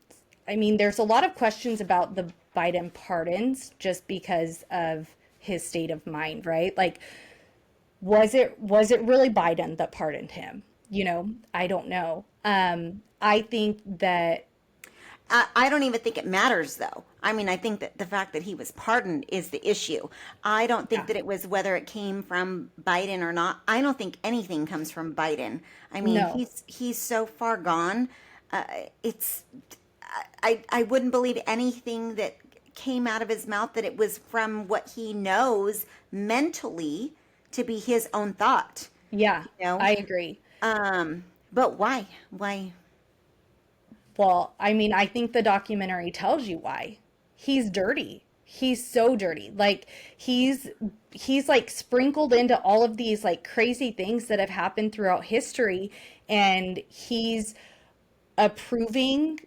mean, there's a lot of questions about the Biden pardons just because of his state of mind, right? Like, was it really Biden that pardoned him? You know, I don't know. I think that, I don't even think it matters, though. I mean, I think that the fact that he was pardoned is the issue. I don't think yeah, that it was whether it came from Biden or not. I don't think anything comes from Biden. I mean, no, he's so far gone. Uh, it's I wouldn't believe anything that came out of his mouth that it was from what he knows mentally to be his own thought. yeah, You know, I agree. but why? Why? Well, I mean, I think the documentary tells you why. He's dirty. He's so dirty. Like he's like sprinkled into all of these like crazy things that have happened throughout history, and he's approving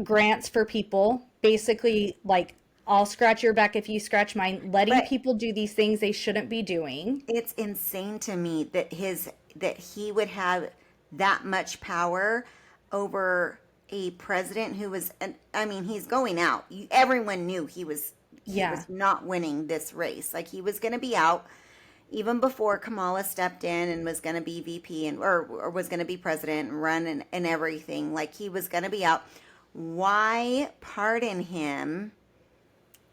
grants for people, basically like I'll scratch your back if you scratch mine, letting But people do these things they shouldn't be doing. it's insane to me that he would have that much power over a president who was I mean, he's going out. Everyone knew he Yeah. was not winning this race. Like he was going to be out even before Kamala stepped in and was going to be VP or was going to be president and run and everything. Like he was going to be out. Why pardon him?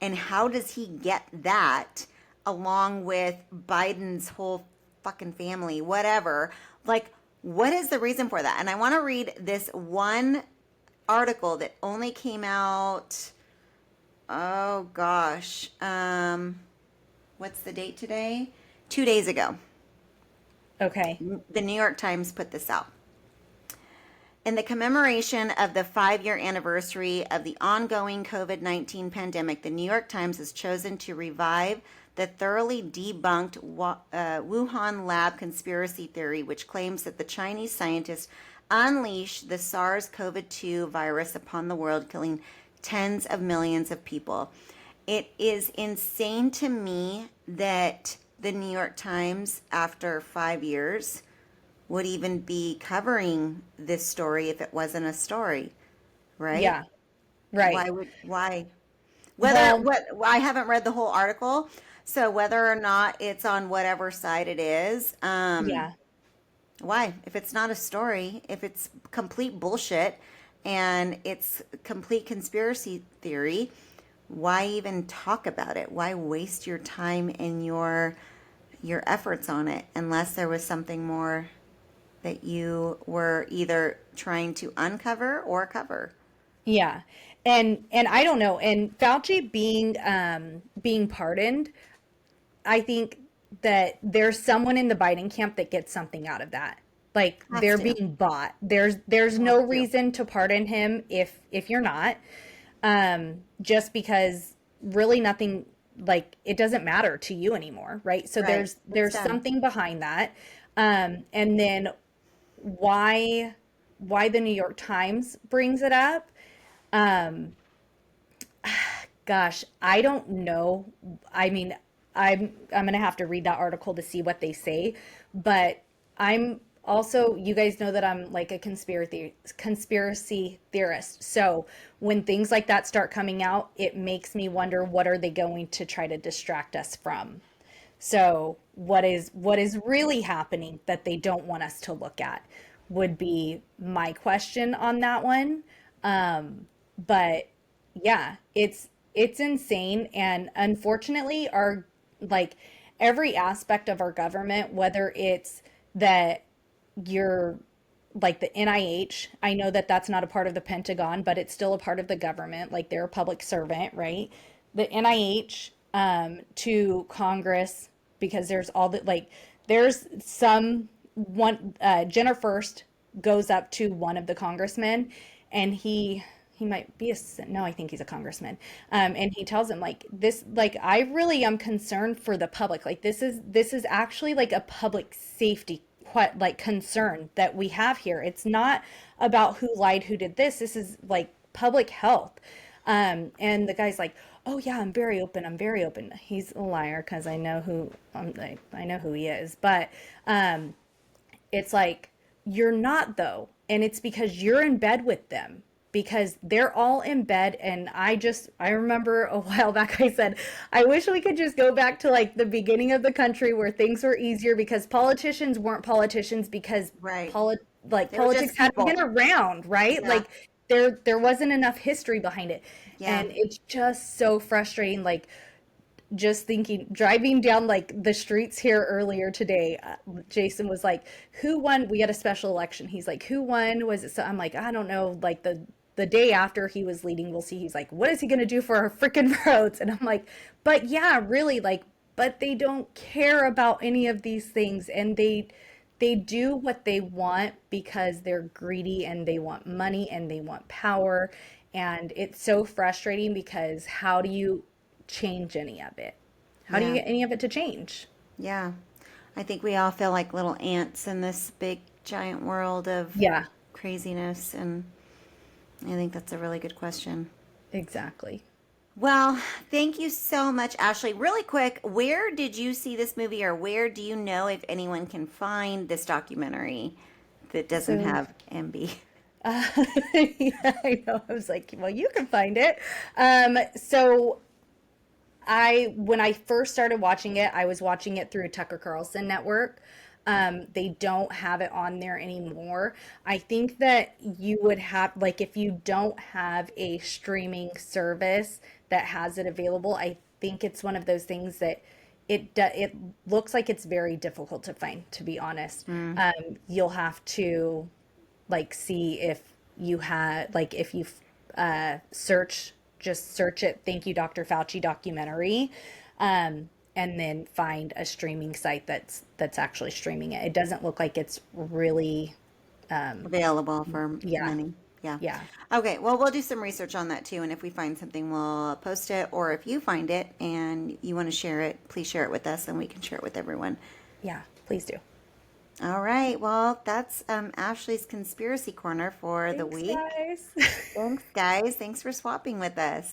And how does he get that along with Biden's whole fucking family, whatever? Like, what is the reason for that? And I want to read this one article that only came out, oh gosh, what's the date today? 2 days ago. Okay. The New York Times put this out. In the commemoration of the 5-year anniversary of the ongoing COVID-19 pandemic, the New York Times has chosen to revive the thoroughly debunked Wuhan lab conspiracy theory, which claims that the Chinese scientists unleashed the SARS-CoV-2 virus upon the world, killing tens of millions of people. It is insane to me that the New York Times, after 5 years, would even be covering this story if it wasn't a story, right? Yeah. Right. Why? Well, I haven't read the whole article, so whether or not it's on whatever side it is, yeah. why? If it's not a story, if it's complete bullshit and it's complete conspiracy theory, why even talk about it? Why waste your time and your efforts on it unless there was something more that you were either trying to uncover or cover? Yeah. And I don't know. And Fauci being pardoned, I think that there's someone in the Biden camp that gets something out of that. Like Has they're to. being bought. There's Has no to. reason to pardon him if you're not. Just because really nothing, like it doesn't matter to you anymore, right? So Right. It's there's done. something behind that. And then why the New York Times brings it up. Gosh, I don't know. I mean, I'm gonna have to read that article to see what they say, but I'm also, you guys know that I'm like a conspiracy theorist. So when things like that start coming out, it makes me wonder what are they going to try to distract us from? So what is really happening that they don't want us to look at would be my question on that one. But yeah, It's insane. And unfortunately, our, like, every aspect of our government, whether it's that you're like the NIH, I know that that's not a part of the Pentagon, but it's still a part of the government. Like they're a public servant, right? The NIH, to Congress, because there's all the, like, there's some one, Jenner First goes up to one of the congressmen, and he might be a, no, I think he's a congressman. And he tells him like this, like, I really am concerned for the public. Like this is actually like a public safety, what, like, concern that we have here. It's not about who lied, who did this. This is like public health. And the guy's like, oh yeah, I'm very open. I'm very open. He's a liar because I know who, I know who he is. But it's like, you're not though. And it's because you're in bed with them, because they're all in bed. And I remember a while back, I said, I wish we could just go back to like the beginning of the country where things were easier, because politicians weren't politicians because Right. like They were politics just hadn't people. been around, right? Yeah. Like there wasn't enough history behind it. Yeah. And it's just so frustrating. Like, just thinking, driving down like the streets here earlier today, Jason was like, who won? We had a special election. He's like, who won? Was it? So I'm like, I don't know. Like the day after he was leading, we'll see. He's like, what is he going to do for our freaking roads? And I'm like, but yeah, really, like, but they don't care about any of these things. And they do what they want because they're greedy and they want money and they want power. And it's so frustrating because how do you change any of it? How do you Yeah. get any of it to change? Yeah. I think we all feel like little ants in this big giant world of Yeah, craziness, and I think that's a really good question. exactly. Well, thank you so much, Ashley. Really quick, where did you see this movie, or where do you know if anyone can find this documentary that doesn't So, have MB? uh, yeah, I know. I was like, well, you can find it. So when I first started watching it, I was watching it through Tucker Carlson Network. They don't have it on there anymore. I think that you would have, like, if you don't have a streaming service that has it available, I think it's one of those things that it looks like it's very difficult to find, to be honest. You'll have to like see if you had, like, if you search, just search it, thank you Dr. Fauci documentary, and then find a streaming site that's actually streaming it. It doesn't look like it's really, Available for yeah, money. Yeah. yeah, Okay, well, we'll do some research on that too, and if we find something, we'll post it, or if you find it and you want to share it, please share it with us and we can share it with everyone. yeah, please do. All right, well, that's Ashley's Conspiracy Corner for the Thanks, week. guys. Thanks, guys. Thanks for swapping with us.